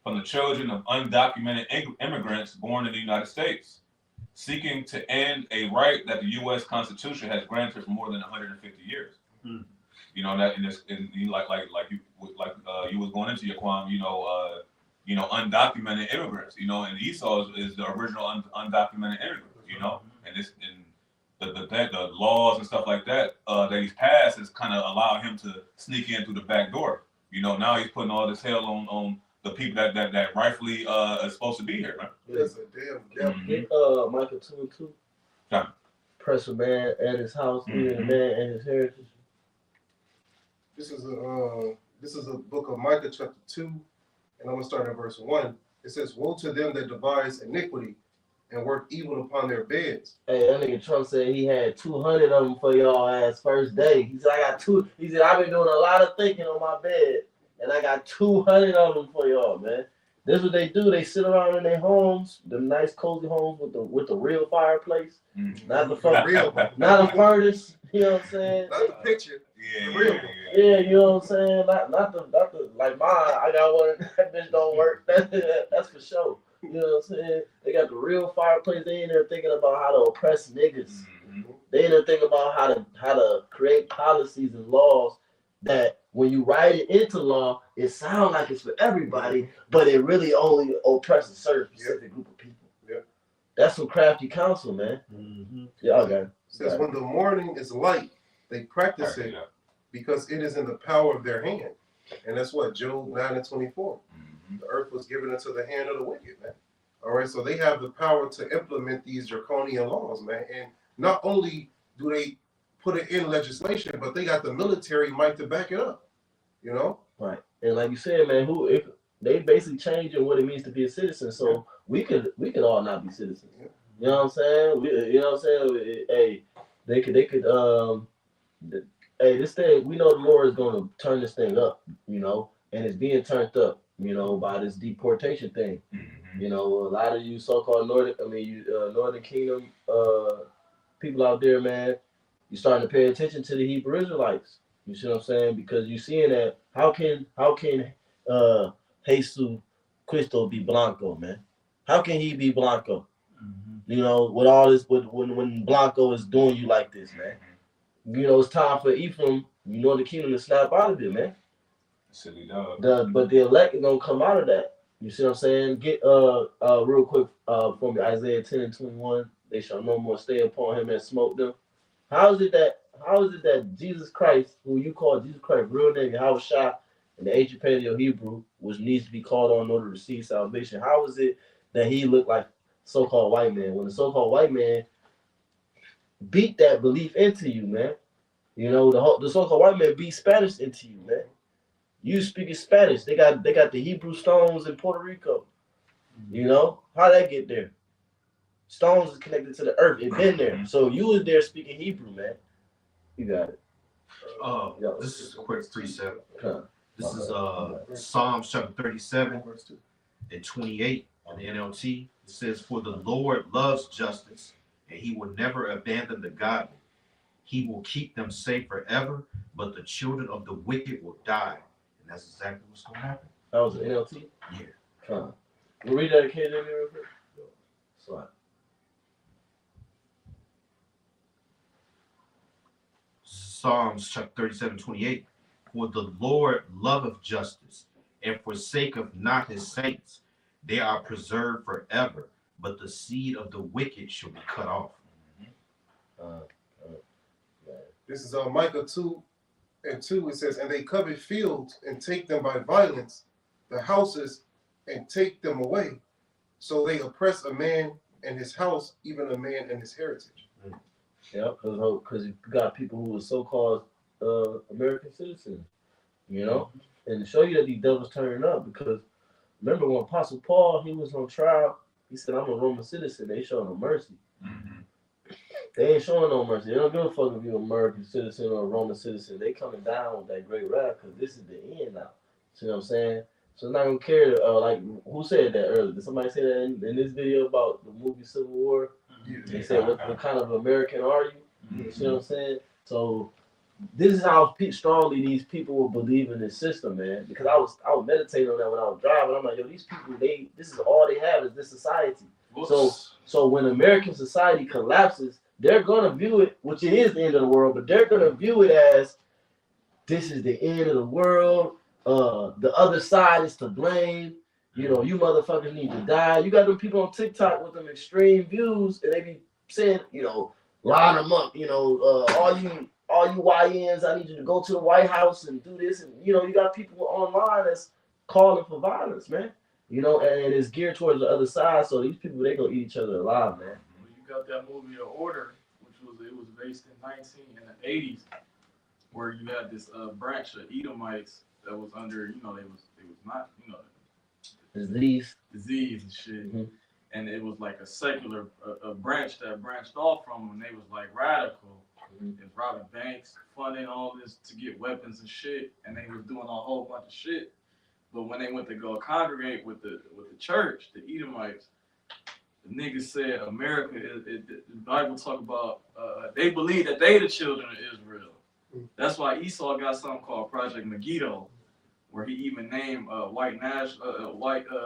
from the children of undocumented immigrants born in the United States, seeking to end a right that the U.S. Constitution has granted for more than 150 years. You know that you was going into your Kwame, you know, undocumented immigrants. You know, and Esau is the original undocumented immigrant. You know, and the laws and stuff like that that he's passed has kind of allowed him to sneak in through the back door. You know, now he's putting all this hell on the people that rightfully is supposed to be here, man. That's a damn. Michael 2:2. Yeah. Press a man at his house, even a man and his heritage. This is a book of Micah chapter 2, and I'm gonna start at verse 1. It says, "Woe to them that devise iniquity and work evil upon their beds." Hey, that nigga Trump said he had 200 of them for y'all ass first day. He said, I got two. He said, I've been doing a lot of thinking on my bed, and I got 200 of them for y'all, man. This is what they do. They sit around in their homes, the nice cozy homes with the real fireplace, not the real, not a furnace. You know what I'm saying? Not the picture. Yeah, you know what I'm saying? Not the like mine. I got one. That bitch don't work. That's for sure. You know what I'm saying? They got the real fireplace. They in there thinking about how to oppress niggas. They in there thinking about how to create policies and laws that when you write it into law, it sounds like it's for everybody, but it really only oppresses a certain specific group of people. Yep. That's some crafty counsel, man. Yeah, okay. It says, when the morning is light, they practice it because it is in the power of their hand. And that's what Job 9 and 24. The earth was given into the hand of the wicked, man. All right, so they have the power to implement these draconian laws, man. And not only do they put it in legislation, but they got the military might to back it up, you know? Right. And like you said, man, if they basically changing what it means to be a citizen, so we could all not be citizens. You know what I'm saying? You know what I'm saying? Hey, they could hey, this thing, we know the Lord is going to turn this thing up, you know, and it's being turned up, you know, by this deportation thing. You know, a lot of you so-called Northern Kingdom people out there, man, you starting to pay attention to the Hebrew Israelites. You see what I'm saying? Because you seeing that how can Jesus Cristo be Blanco, man? How can he be Blanco? You know, with all this, when Blanco is doing you like this, man. You know, it's time for Ephraim, you know, the kingdom to snap out of it, man. Silly dog. But the elect is gonna come out of that. You see what I'm saying? Get real quick for me, Isaiah 10:21. They shall no more stay upon him and smote them. How is it that Jesus Christ, who you call Jesus Christ, real name Yahushua, in the ancient Paleo Hebrew, which needs to be called on in order to receive salvation? How is it that he looked like so-called white man when the so-called white man beat that belief into you, man? You know, the so-called white man beat Spanish into you, man. You speaking Spanish. They got the Hebrew stones in Puerto Rico. You know? How'd that get there? Stones is connected to the earth. It been there. So you was there speaking Hebrew, man. You got it. This is a quick precept. Huh. This is Psalms chapter 37 and 28 in the NLT. It says, "For the Lord loves justice, and he will never abandon the godly. He will keep them safe forever, but the children of the wicked will die." And that's exactly what's going to happen. That was the NLT? Yeah. Huh. We'll read that again real quick. Sorry. Psalms chapter 37, 28. "For the Lord loveth justice, and forsaketh not his saints. They are preserved forever, but the seed of the wicked shall be cut off." This is Micah 2:2. It says, "And they covet fields and take them by violence, the houses and take them away. So they oppress a man and his house, even a man and his heritage." Yeah, because you got people who are so-called American citizens, you know? And to show you that these devils turning up, because remember when Apostle Paul, he was on trial, he said, "I'm a Roman citizen." They showing no mercy. They ain't showing no mercy. They don't give a fuck if you're an American citizen or a Roman citizen. They coming down with that great wrath because this is the end now. See what I'm saying? So it's not gonna care. Like who said that earlier? Did somebody say that in this video about the movie Civil War? They said, what kind of American are you? You see what I'm saying? So this is how strongly these people will believe in this system, man. Because I was meditating on that when I was driving. I'm like, yo, these people, this is all they have is this society. So when American society collapses, they're gonna view it, which it is the end of the world, but they're gonna view it as this is the end of the world. The other side is to blame. You know, you motherfuckers need to die. You got them people on TikTok with them extreme views, and they be saying, you know, line them up. You know, all you YNs, I need you to go to the White House and do this. And you know, you got people online that's calling for violence, man. You know, and it's geared towards the other side. So these people, they gonna eat each other alive, man. You got that movie The Order, which was based in the 80s, where you had this branch of Edomites that was under, you know, they was not, you know, disease and shit. Mm-hmm. And it was like a secular a branch that branched off from them, and they was like radical. Mm-hmm. It was robbing banks, funding all this to get weapons and shit, and they was doing a whole bunch of shit. But when they went to go congregate with the church, the Edomites, the niggas said America the Bible talk about they believe that they the children of Israel. That's why Esau got something called Project Megiddo, where he even named white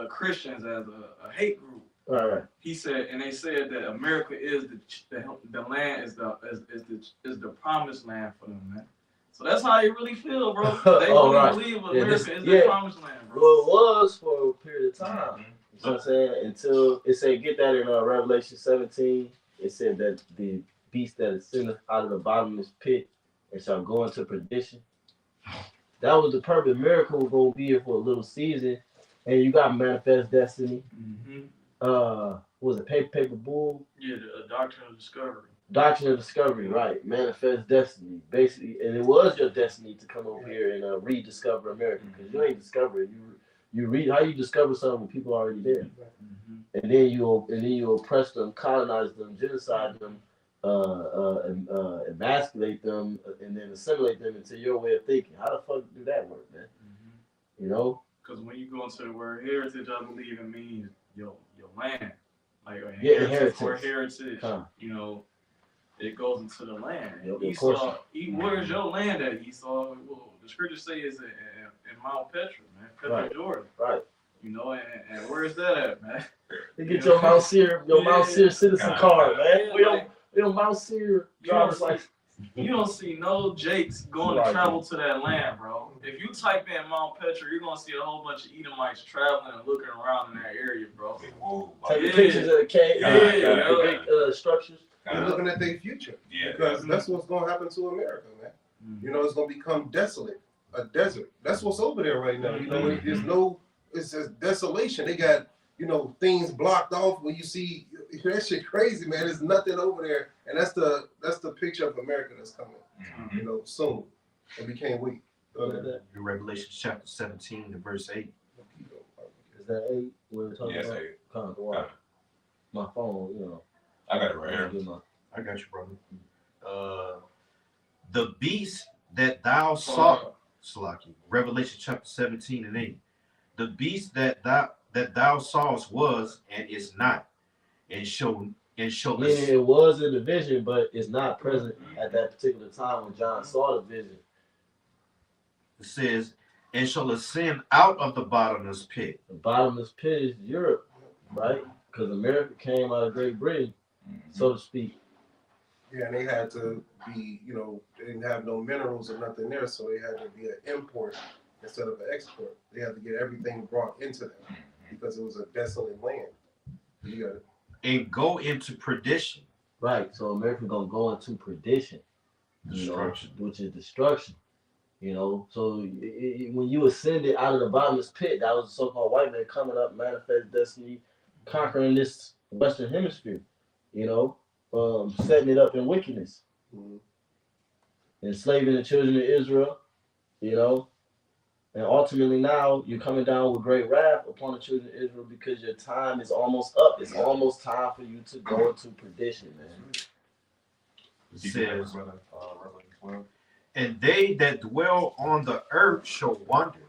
Christians as a hate group. Right. He said, and they said that America is the land is the promised land for them, man. So that's how they really feel, bro. They believe America is the promised land, bro. Well, it was for a period of time. You know what I'm saying? Until it said, get that in Revelation 17. It said that the beast that is sent out of the bottomless pit and shall go into perdition. That was the perfect miracle. We're gonna be here for a little season, and you got Manifest Destiny. Mm-hmm. What was it Paper Bull? Yeah, the Doctrine of Discovery. Doctrine of Discovery, right? Manifest Destiny, basically, and it was your destiny to come over here and rediscover America, because you ain't discover it. You read how you discover something when people are already there, mm-hmm. and then you oppress them, colonize them, genocide them, emasculate them, and then assimilate them into your way of thinking. How the fuck do that work, man? Mm-hmm. You know? Because when you go into the word heritage, I believe it means your land, like heritage or heritage. Huh. You know, it goes into the land. Yep, Esau, where's your land at, Esau? Well, the scriptures say it's in Mount Petra, man. Petra, Jordan. Right. You know, and where's that at, man? You get your Mount Sear, Mount Sear citizen card, man. Yeah, We don't Mount Sear driver's license. You don't see no Jakes going to travel to that land, bro. If you type in Mount Petra, you're gonna see a whole bunch of Edomites traveling and looking around in that area, bro. Taking pictures of the cave, the big structures. They're looking at their future. Yeah. Because that's what's gonna happen to America, man. You know, it's gonna become desolate, a desert. That's what's over there right now. You know, there's no, it's just desolation. They got, you know, things blocked off. When you see that shit crazy, man. There's nothing over there, and that's the picture of America that's coming. You know, soon, and we can't wait. In Revelation chapter 17 and verse 8. Is that 8? We're talking about? 8. Come on, my phone, you know. I got it right here. I got you, brother. The beast that thou saw, Salaki, Revelation chapter 17 and 8. The beast that thou sawest was and is not, and shall it was in the vision, but it's not present at that particular time when John saw the vision. It says, and shall ascend out of the bottomless pit. The bottomless pit is Europe, right? Because America came out of Great Britain, so to speak. Yeah, and they had to be, you know, they didn't have no minerals or nothing there, so they had to be an import instead of an export. They had to get everything brought into them because it was a desolate land. You got it. And go into perdition. Right, so America gonna go into perdition, Destruction. Which is destruction. You know, so when you ascended out of the bottomless pit, that was a so-called white man coming up, manifest destiny, conquering this Western hemisphere. You know, setting it up in wickedness, enslaving the children of Israel. You know, and ultimately now you're coming down with great wrath upon the children of Israel because your time is almost up. It's almost time for you to go into perdition, man. It says, and they that dwell on the earth shall wonder,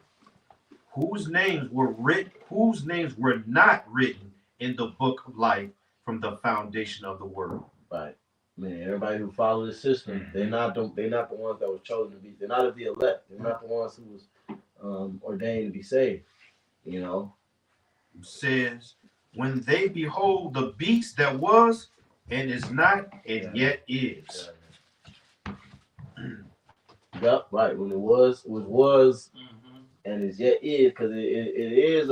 whose names were not written in the book of life from the foundation of the world. Right. Man, everybody who follows this system, they're not the ones that were chosen to be. They're not of the elect. They're not the ones who was ordained to be saved. You know. It says, when they behold the beast that was and is not and yet is. Yep, right. When it was, and is yet is, because it is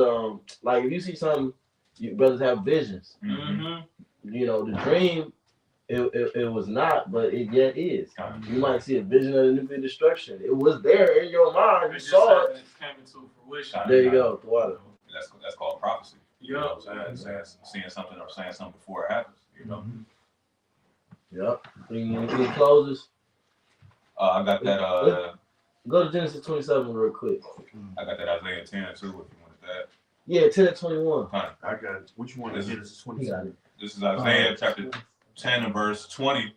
like if you see something, you brothers have visions. You know, the dream, it was not, but it yet is. You might see a vision of the nuclear destruction. It was there in your mind. You saw it. Came into fruition. There you go. The water. That's called prophecy. Yep. You know what I'm saying? Seeing something or saying something before it happens. You know. Yep. Any closes? I got that. Go to Genesis 27 real quick. I got that Isaiah 10 too. If you wanted that. Yeah, 10 and 21. I got it. Which one is Genesis 27? This is Isaiah chapter 10 and verse 20.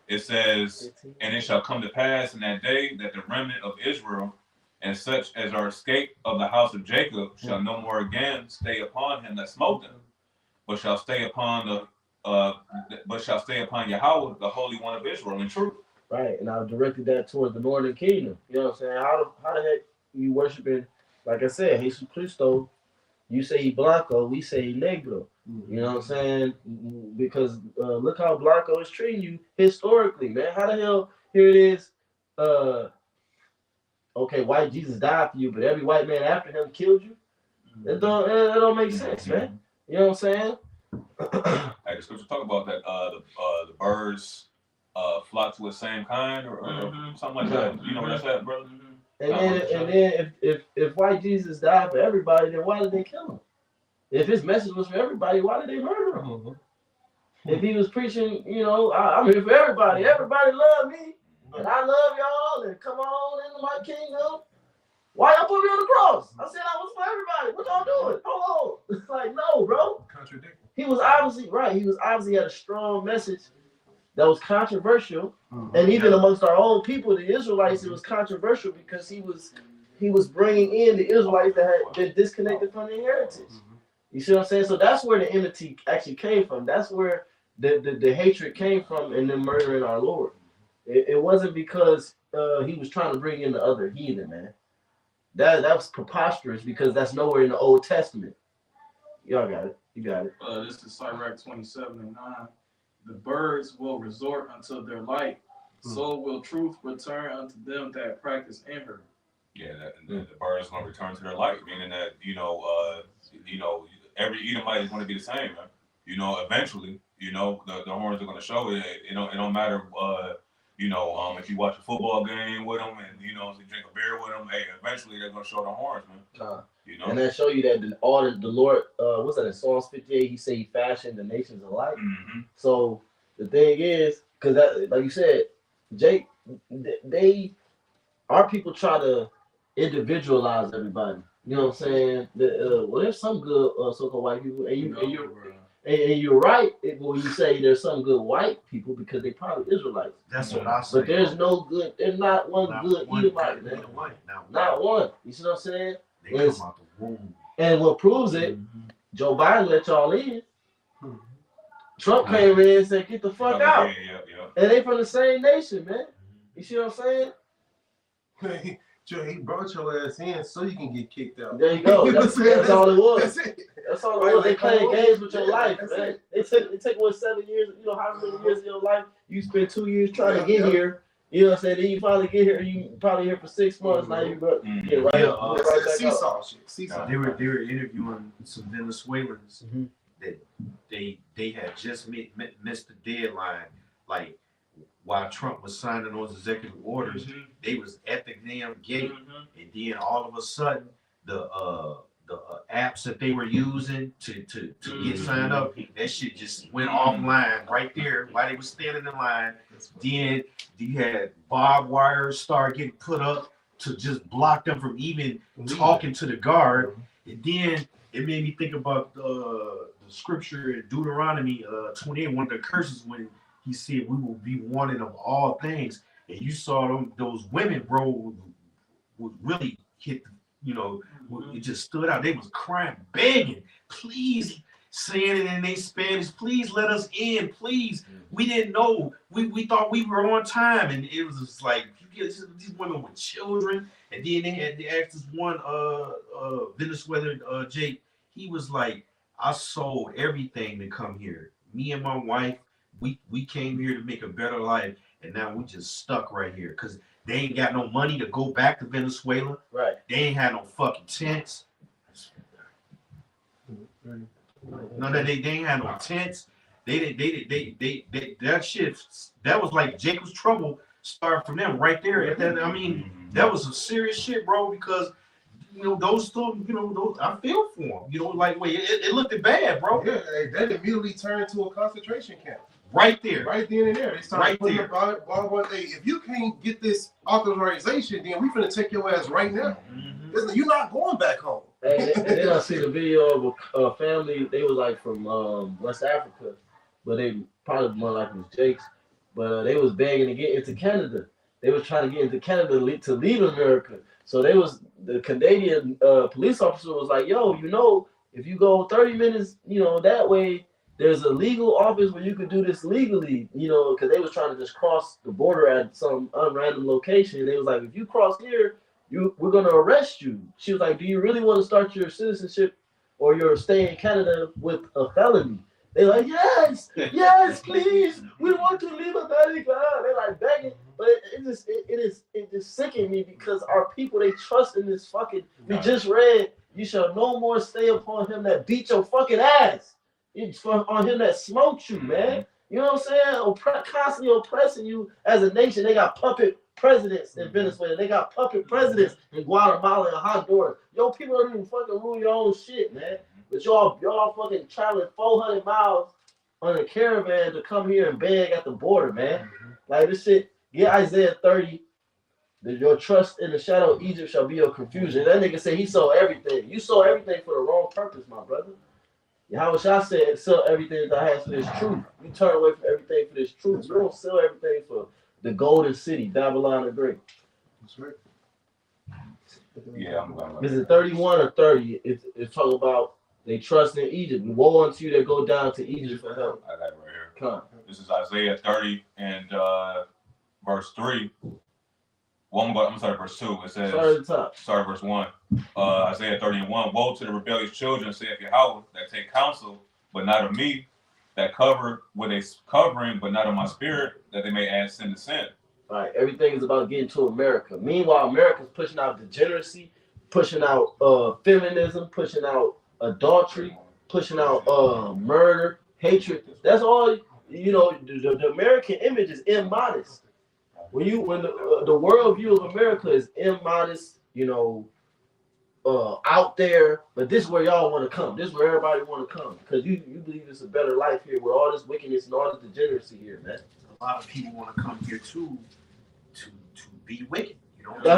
It says, and it shall come to pass in that day that the remnant of Israel and such as are escaped of the house of Jacob shall no more again stay upon him that smote them, but shall stay upon Yahweh, the Holy One of Israel, in truth. Right, and I've directed that towards the northern kingdom. You know what I'm saying? How the heck you worshiping? Like I said, Jesus Cristo. You say he Blanco, we say he Negro. You know what I'm saying? Because look how Blanco is treating you historically, man. How the hell here it is? Okay, white Jesus died for you, but every white man after him killed you. That don't make sense, man. You know what I'm saying? Hey, the scripture talk about that the birds flock to the same kind or something like that. You know what that's at, brother? And then if white Jesus died for everybody, then why did they kill him? If his message was for everybody, why did they murder him? If he was preaching, you know, I'm here for everybody. Everybody love me, and I love y'all, and come on into my kingdom. Why y'all put me on the cross? I said I was for everybody. What y'all doing? Hold on. It's like, no, bro. Contradict. He was obviously right. He was obviously had a strong message that was controversial, and even amongst our own people, the Israelites, it was controversial because he was bringing in the Israelites that had been disconnected from the inheritance. You see what I'm saying? So that's where the enmity actually came from. That's where the hatred came from in them murdering our Lord. It wasn't because he was trying to bring in the other heathen, man. That was preposterous because that's nowhere in the Old Testament. Y'all got it. You got it. This is Sirach 27:9. The birds will resort unto their light, so will truth return unto them that practice in her. Yeah, the birds gonna return to their light, meaning that every Edomite is going to be the same, man. Eventually, the horns are going to show it. It don't matter, if you watch a football game with them and you drink a beer with them, hey, eventually they're going to show the horns, man. And that show you that the Lord, what's that in Psalms 58? He said he fashioned the nations alike. Mm-hmm. So the thing is, because that, like you said, Jake, our people try to individualize everybody. You know what I'm saying? There's some good so-called white people, and you're right when you say there's some good white people because they probably Israelites. That's what I say. But there's no good. There's not one good Edomite, man. Not one. You see what I'm saying? They come out the womb. And what proves it, Joe Biden let y'all in. Trump came in and said, "Get the fuck out." Yeah. And they from the same nation, man. You see what I'm saying? Joe, he brought your ass in so you can get kicked out. There you go. That's all it was. That's it. That's all it was. They playing games with your life, man. It took what 7 years, how many years of your life? You spent 2 years trying to get here. You know what I'm saying? Then you finally get here, you probably here for 6 months. Now you get right up. Seesaw shit. Seesaw. They were interviewing some Venezuelans that they had just missed the deadline. Like while Trump was signing those executive orders, they was at the damn gate, and then all of a sudden the apps that they were using to get signed up, that shit just went offline right there while they were standing in line. Then you had barbed wires start getting put up to just block them from even talking to the guard. And then it made me think about the scripture in Deuteronomy 28, one of the curses when he said we will be wanted of all things. And you saw those women, bro, would really hit, it just stood out. They was crying, begging, please, saying it in their Spanish, please let us in, please. We didn't know. We thought we were on time. And it was just like, you get these women with children. And then they asked this one Venezuelan Jake, he was like, I sold everything to come here. Me and my wife, we came here to make a better life, and now we just stuck right here because they ain't got no money to go back to Venezuela. Right. They ain't had no fucking tents. No, they ain't had no tents. They that shit. That was like Jacob's trouble started from them right there. I mean, that was some serious shit, bro. Because those two, those I feel for them. Like wait, it looked bad, bro. Yeah, that immediately turned to a concentration camp. Right there. Right then and there. They started putting up hey, if you can't get this authorization, then we finna take your ass right now. You're not going back home. And then I see the video of a family, they was like from West Africa, but they probably more like it was Jake's, but they was begging to get into Canada. They was trying to get into Canada to leave America. So the Canadian police officer was like, yo, if you go 30 minutes, that way, there's a legal office where you could do this legally, because they was trying to just cross the border at some random location. They was like, if you cross here, we're going to arrest you. She was like, do you really want to start your citizenship or your stay in Canada with a felony? They're like, yes, please. We want to leave America. They're like begging. But it just sickened me because our people, they trust in this fucking, we just read, you shall no more stay upon him that beat your fucking ass. It's on him that smoked you, man. You know what I'm saying? Constantly oppressing you as a nation. They got puppet presidents in Venezuela. They got puppet presidents in Guatemala and Honduras. Yo, people don't even fucking rule your own shit, man. But y'all fucking traveling 400 miles on a caravan to come here and beg at the border, man. Like this shit. Get Isaiah 30. Your trust in the shadow of Egypt shall be your confusion. That nigga said he sold everything. You sold everything for the wrong purpose, my brother. How I said, sell everything that I have for this truth. You turn away from everything for this truth. You don't sell everything for the golden city, Babylon the Great. That's right. Yeah, I'm going. Is it 31 or 30? It's talking about they trust in Egypt. Woe unto you that go down to Egypt for help. I got it right here. This is Isaiah 30 and verse 3. Well, I'm sorry, verse 2. It says, sorry, verse 1. Isaiah 30 and 1. Woe to the rebellious children, saith Yahweh, that take counsel, but not of me, that cover with a covering, but not of my spirit, that they may add sin to sin. All right, everything is about getting to America. Meanwhile, America's pushing out degeneracy, pushing out feminism, pushing out adultery, pushing out murder, hatred. That's all. You know, the American image is immodest. When the world view of America is immodest, you know, out there, but this is where y'all want to come. This is where everybody want to come because you believe it's a better life here with all this wickedness and all this degeneracy here, man. A lot of people want to come here too to be wicked. You know, they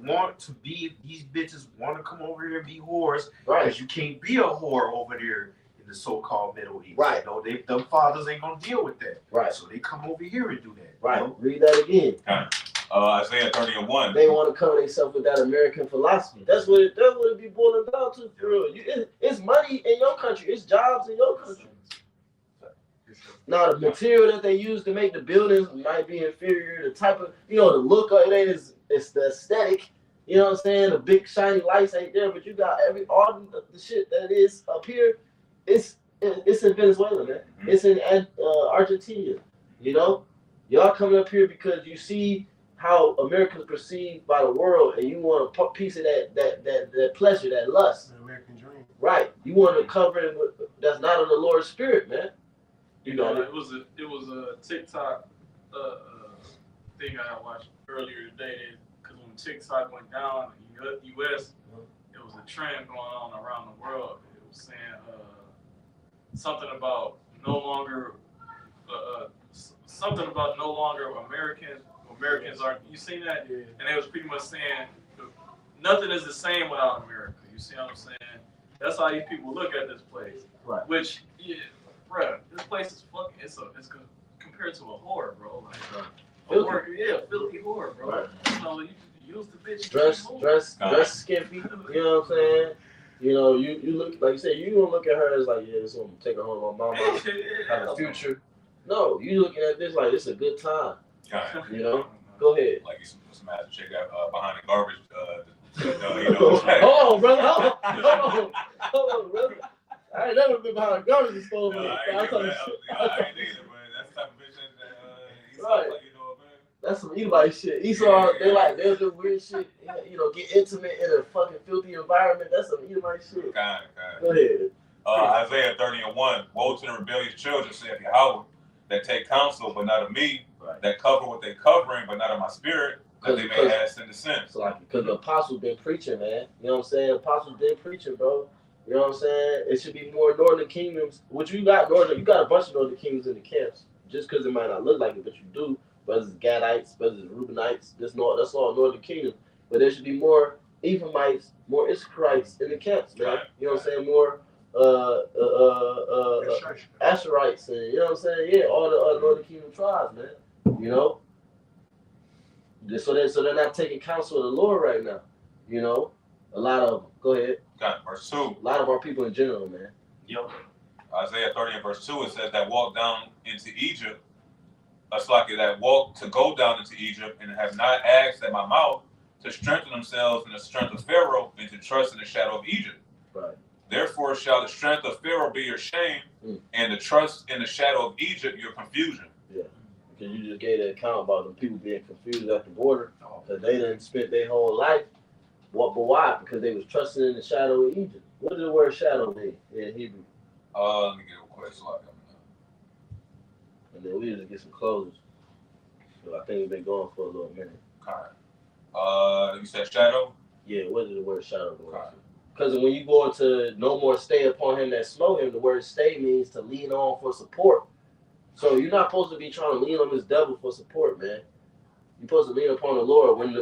want to be. These bitches want to come over here and be whores, right? Because you can't be a whore over there in the so-called Middle East, right? You know, them fathers ain't gonna deal with that, right? So they come over here and do that, right? You know? Read that again. Isaiah 30 and 1. They want to cover themselves with that American philosophy. That's what it be boiling down to, for real. It's money in your country. It's jobs in your country. Now, the material that they use to make the buildings might be inferior. The type of, you know, the look of it it's the aesthetic. You know what I'm saying? The big shiny lights ain't there, but you got all the shit that is up here. It's in Venezuela, man. It's in Argentina. You know, y'all coming up here because you see how America's perceived by the world, and you want a piece of that pleasure, that lust. The American dream. Right. You want to cover it with that's not of the Lord's spirit, man. You know, it was a TikTok thing I watched earlier today. Because when TikTok went down in the U.S., it was a trend going on around the world. It was saying something about no longer Americans are. You seen that? Yeah. And it was pretty much saying nothing is the same without America. You see what I'm saying? That's how these people look at this place. Right. Which, yeah, bro, this place is fucking. It's compared to a whore, bro. Like filthy whore, bro. Right. You know, you use the bitch. Dress skimpy. You know what I'm saying? You know, you look like you said. You don't look at her as like, yeah, this one take her home to my mama, have a future. No, you looking at this like it's a good time. You know, go ahead. Like some ass chick got behind the garbage. Hold on, brother. Hold on, brother. I ain't never been behind a garbage disposal. I ain't either, man. That's the type of bitch that right. Like, you know, man. That's some Edomite shit. Esau, they'll do weird shit. You know, get intimate in a fucking filthy environment. That's some Edomite shit. Kind. Go ahead. Isaiah 30 and 1. Woe to the rebellious children, saith Yahweh, that take counsel, but not of me, that cover what they covering, but not of my spirit, that they may add sin to sin. So like, because the apostles been preaching, man. You know what I'm saying? Apostles been preaching, bro. You know what I'm saying? It should be more northern kingdoms. Which you got a bunch of northern kingdoms in the camps. Just because it might not look like it, but you do. Whether it's Gadites, whether it's Reubenites, that's all northern kingdom. But there should be more Ephraimites, more Issacharites in the camps, man. Right. You know what I'm saying? More Asherites, and you know what I'm saying? Yeah, all the northern kingdom tribes, man. You know, so they're not taking counsel of the Lord right now. You know, a lot of them. Go ahead. Got verse 2. A lot of our people in general, man. Yep. Isaiah 30 and verse 2, it says that walk down into Egypt, that walk to go down into Egypt, and have not asked at my mouth to strengthen themselves in the strength of Pharaoh and to trust in the shadow of Egypt. Right. Therefore shall the strength of Pharaoh be your shame, and the trust in the shadow of Egypt your confusion. Yeah. Because you just gave that account about the people being confused at the border, because they done spent their whole life. But why? Because they was trusting in the shadow of Egypt. What does the word shadow mean in Hebrew? Let me get a quick slide. And then we just get some closers. So I think we've been going for a little minute. You said shadow? Yeah, what does the word shadow mean? Because when you go into no more stay upon him that smote him, the word stay means to lean on for support. So you're not supposed to be trying to lean on this devil for support, man. You're supposed to lean upon the Lord. When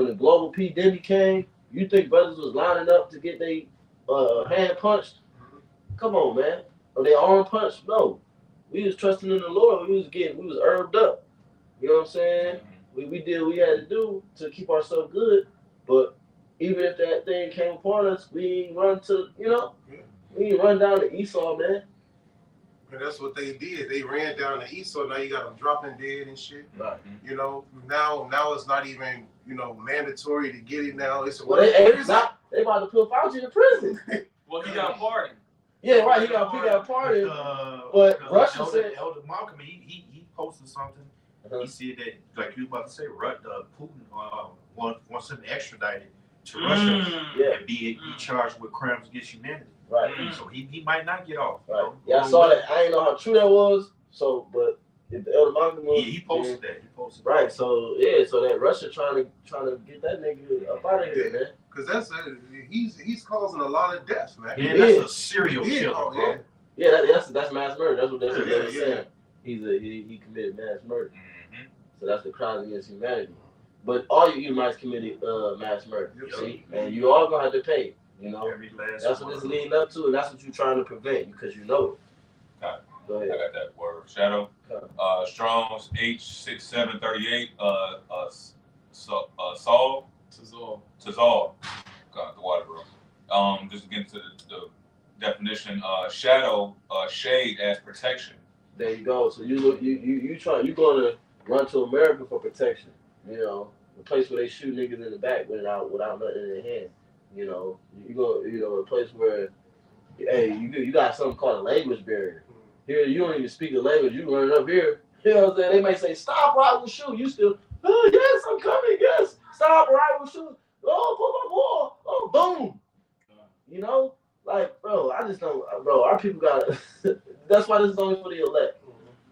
the global pandemic came, you think brothers was lining up to get their hand punched? Come on, man. Or they arm punched? No. We was trusting in the Lord. We was herbed up. You know what I'm saying? We did what we had to do to keep ourselves good. But even if that thing came upon us, we run to, you know. We need to run down to Esau, man. And that's what they did. They ran down to Esau. Now you got them dropping dead and shit. Right. You know, now it's not even, you know, mandatory to get it now. It's a Well, they about to put Fauci in prison. Well, he got pardoned. Yeah, right. He got pardoned. But Russia said Elder Malcolm, he posted something. He said that, like you about to say, Putin wants him extradited to Russia and be charged with crimes against humanity. Right. So he might not get off. Right. Yeah, I saw that. I didn't know how true that was. So, but if the Elder Malcolm was, he posted that. He posted right. That. So yeah, so that Russia trying to get that nigga up out of here, man. Because he's causing a lot of deaths, man. Yeah, that's a serial killer, bro. Yeah, that's mass murder. That's what they're saying. He committed mass murder. Mm-hmm. So that's the crime against humanity. But all you Edomites committed mass murder. See, and you all gonna have to pay. You know, that's what it's leading up to, and that's what you're trying to prevent because you know it. Got it. Go ahead. I got that word. Shadow. Strong's H6738. Saul. Tazal. Got the water, bro. Just get into the definition. Shadow. Shade as protection. There you go. So you gonna run to America for protection. You know, the place where they shoot niggas in the back without nothing in their hand. You know, you go, a place where, hey, you got something called a language barrier. Here, you don't even speak the language. You learn up here. You know what I'm saying? They may say, stop, or I will shoot. You still, oh, yes, I'm coming, yes. Stop, or I will shoot. Oh, boom. You know? Like, bro, I just don't, bro, our people got to, that's why this is only for the elect.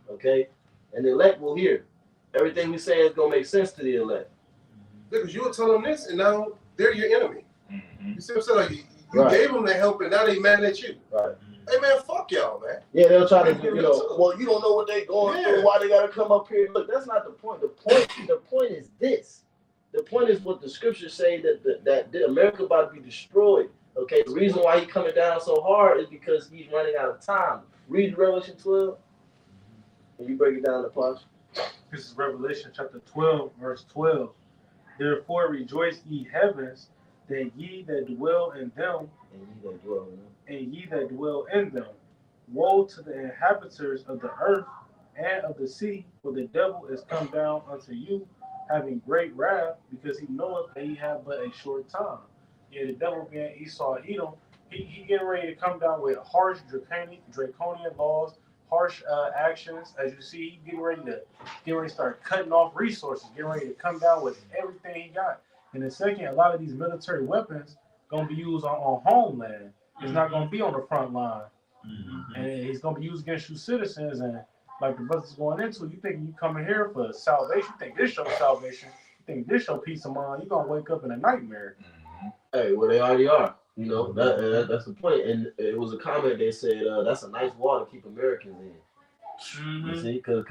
Okay? And the elect will hear. Everything we say is going to make sense to the elect. Because you were telling them this, and now they're your enemy. Mm-hmm. You see what I'm saying? Like, you gave them the help, and now they mad at you. Right. Hey, man, fuck y'all, man. Yeah, they'll try to, well, you don't know what they're going through, why they got to come up here. Look, that's not the point. The point is this. The point is what the scriptures say that America about to be destroyed. Okay, the reason why he's coming down so hard is because he's running out of time. Read Revelation 12. Can you break it down to Posh? This is Revelation chapter 12, verse 12. Therefore rejoice ye heavens, that ye that dwell in them, and ye that dwell in them. Woe to the inhabitants of the earth and of the sea, for the devil is come down unto you, having great wrath, because he knoweth that he have but a short time. Yeah, the devil being Esau and Edom, he getting ready to come down with harsh draconian laws, harsh actions. As you see, he getting ready to start cutting off resources, getting ready to come down with everything he got. And the second, a lot of these military weapons gonna be used on homeland. It's not gonna be on the front line, and it's gonna be used against you citizens. And like the brothers going into, you think you coming here for salvation? You think this your salvation? You think this your peace of mind? You gonna wake up in a nightmare. Hey, well, they already are. You know, that's the point. And it was a comment they said, that's a nice wall to keep Americans in. You see, because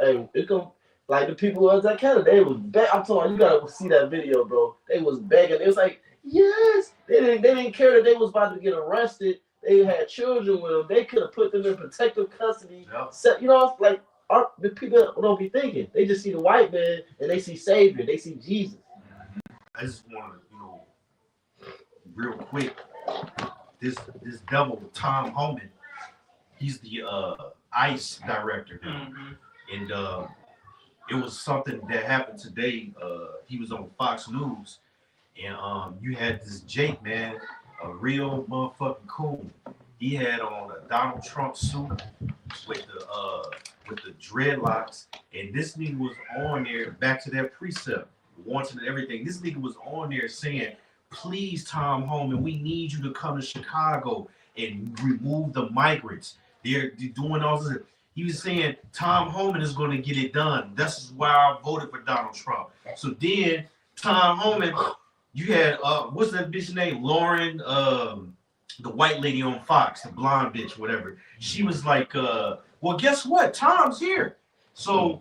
hey, it come, like the people of that Canada, they was I'm telling you, gotta see that video, bro. They was begging. It was like, yes. They didn't care that they was about to get arrested. They had children with them. They could have put them in protective custody. Yep. You know, like the people don't be thinking. They just see the white man and they see Savior. They see Jesus. I just want to, real quick, this devil, Tom Homan, he's the ICE director now. And it was something that happened today. He was on Fox News, and you had this Jake, man, a real motherfucking coon. He had on a Donald Trump suit with the dreadlocks, and this nigga was on there, back to that precept, wanting everything. This nigga was on there saying, please, Tom Homan, we need you to come to Chicago and remove the migrants. They're doing all this. He was saying Tom Homan is going to get it done. That's why I voted for Donald Trump. So then Tom Homan, you had what's that bitch name? Lauren, the white lady on Fox, the blonde bitch, whatever. She was like, well, guess what? Tom's here. So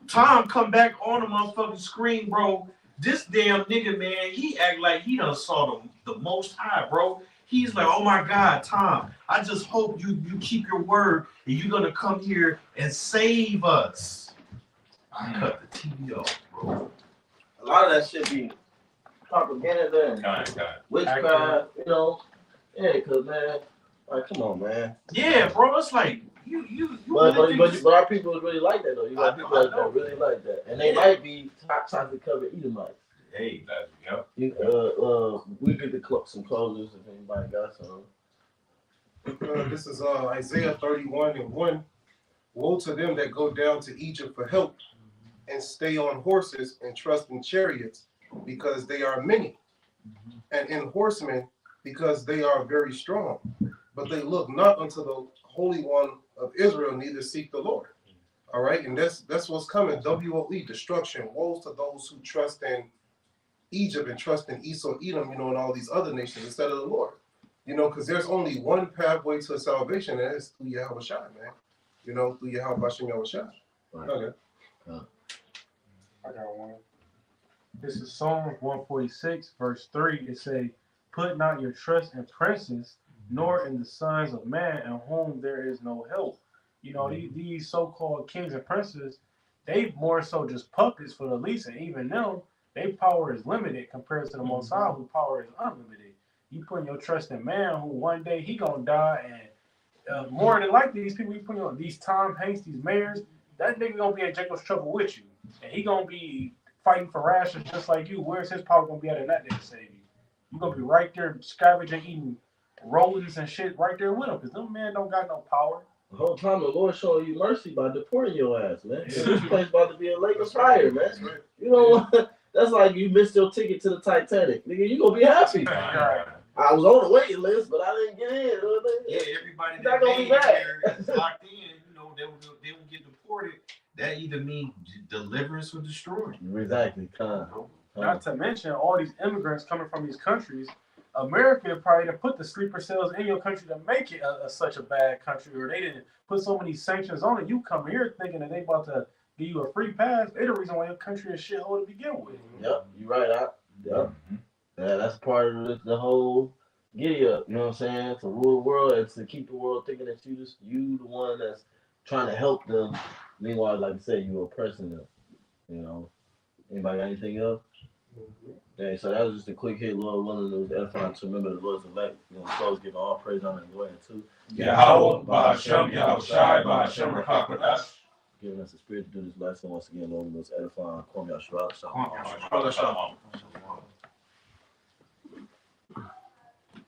Tom come back on the motherfucking screen, bro. This damn nigga, man, he act like he done saw the Most High, bro. He's like, oh my God, Tom, I just hope you keep your word and you're gonna come here and save us. I cut the TV off, bro. A lot of that shit be propaganda and witchcraft, Yeah, because, man, Like, come on, man. Yeah, bro. It's like you But really but our people really like that though. You got people that really like that, and they might be chocolate covered Edomites. Hey, Yep. We get some closers if anybody got some. This is Isaiah 31:1. Woe to them that go down to Egypt for help and stay on horses and trust in chariots because they are many, and in horsemen because they are very strong. But they look not unto the Holy One of Israel, neither seek the Lord. All right, and that's what's coming. WOE, destruction. Woes to those who trust in Egypt and trust in Esau, Edom, and all these other nations instead of the Lord. Because there's only one pathway to salvation, and it's through Yahweh Shai, man. Through Yahweh Shai. Right. Okay. I got one. This is Psalms 146, verse 3. It say, "Put not your trust in princes, nor in the sons of man, in whom there is no help." These so-called kings and princes, they more so just puppets for the least, and even them, their power is limited compared to the Most High, whose power is unlimited. You putting your trust in man, who one day he gonna die, and more than likely, these people you putting on, these Tom Hanks, these mayors, that nigga gonna be at Jacob's trouble with you, and he gonna be fighting for rations just like you. Where's his power gonna be at in that day to save you? You gonna be right there scavenging, eating rodents and shit right there with him, because them men don't got no power. The whole time the Lord showing you mercy by deporting your ass, man. This place about to be a lake of fire, man. You know what? That's like you missed your ticket to the Titanic. Nigga, you gonna be happy. I was on the waiting list, but I didn't get in. Yeah, everybody that made here is locked in. They will get deported. That either means deliverance or destruction. Exactly. Not to mention all these immigrants coming from these countries. America probably didn't put the sleeper cells in your country to make it such a bad country, or they didn't put so many sanctions on it. You come here thinking that they about to give you a free pass. They're the reason why your country is shithole to begin with. Yep, you're right. Yep. Yeah, that's part of the whole giddy up. You know what I'm saying? To rule the world and to keep the world thinking that you the one that's trying to help them. Meanwhile, like I said, you oppressing them. Anybody got anything else? Yeah, so that was just a quick hit, Lord willing, it was edifying to remember the Lord's elect. Close giving all praise, honor, and glory to Yahweh, Ba'ashem, Yahweh Shai, Ba'ashem, Rakakwadash. Giving us the spirit to do this lesson once again, Lord, it was edifying. Kwam Yashua. Shalom.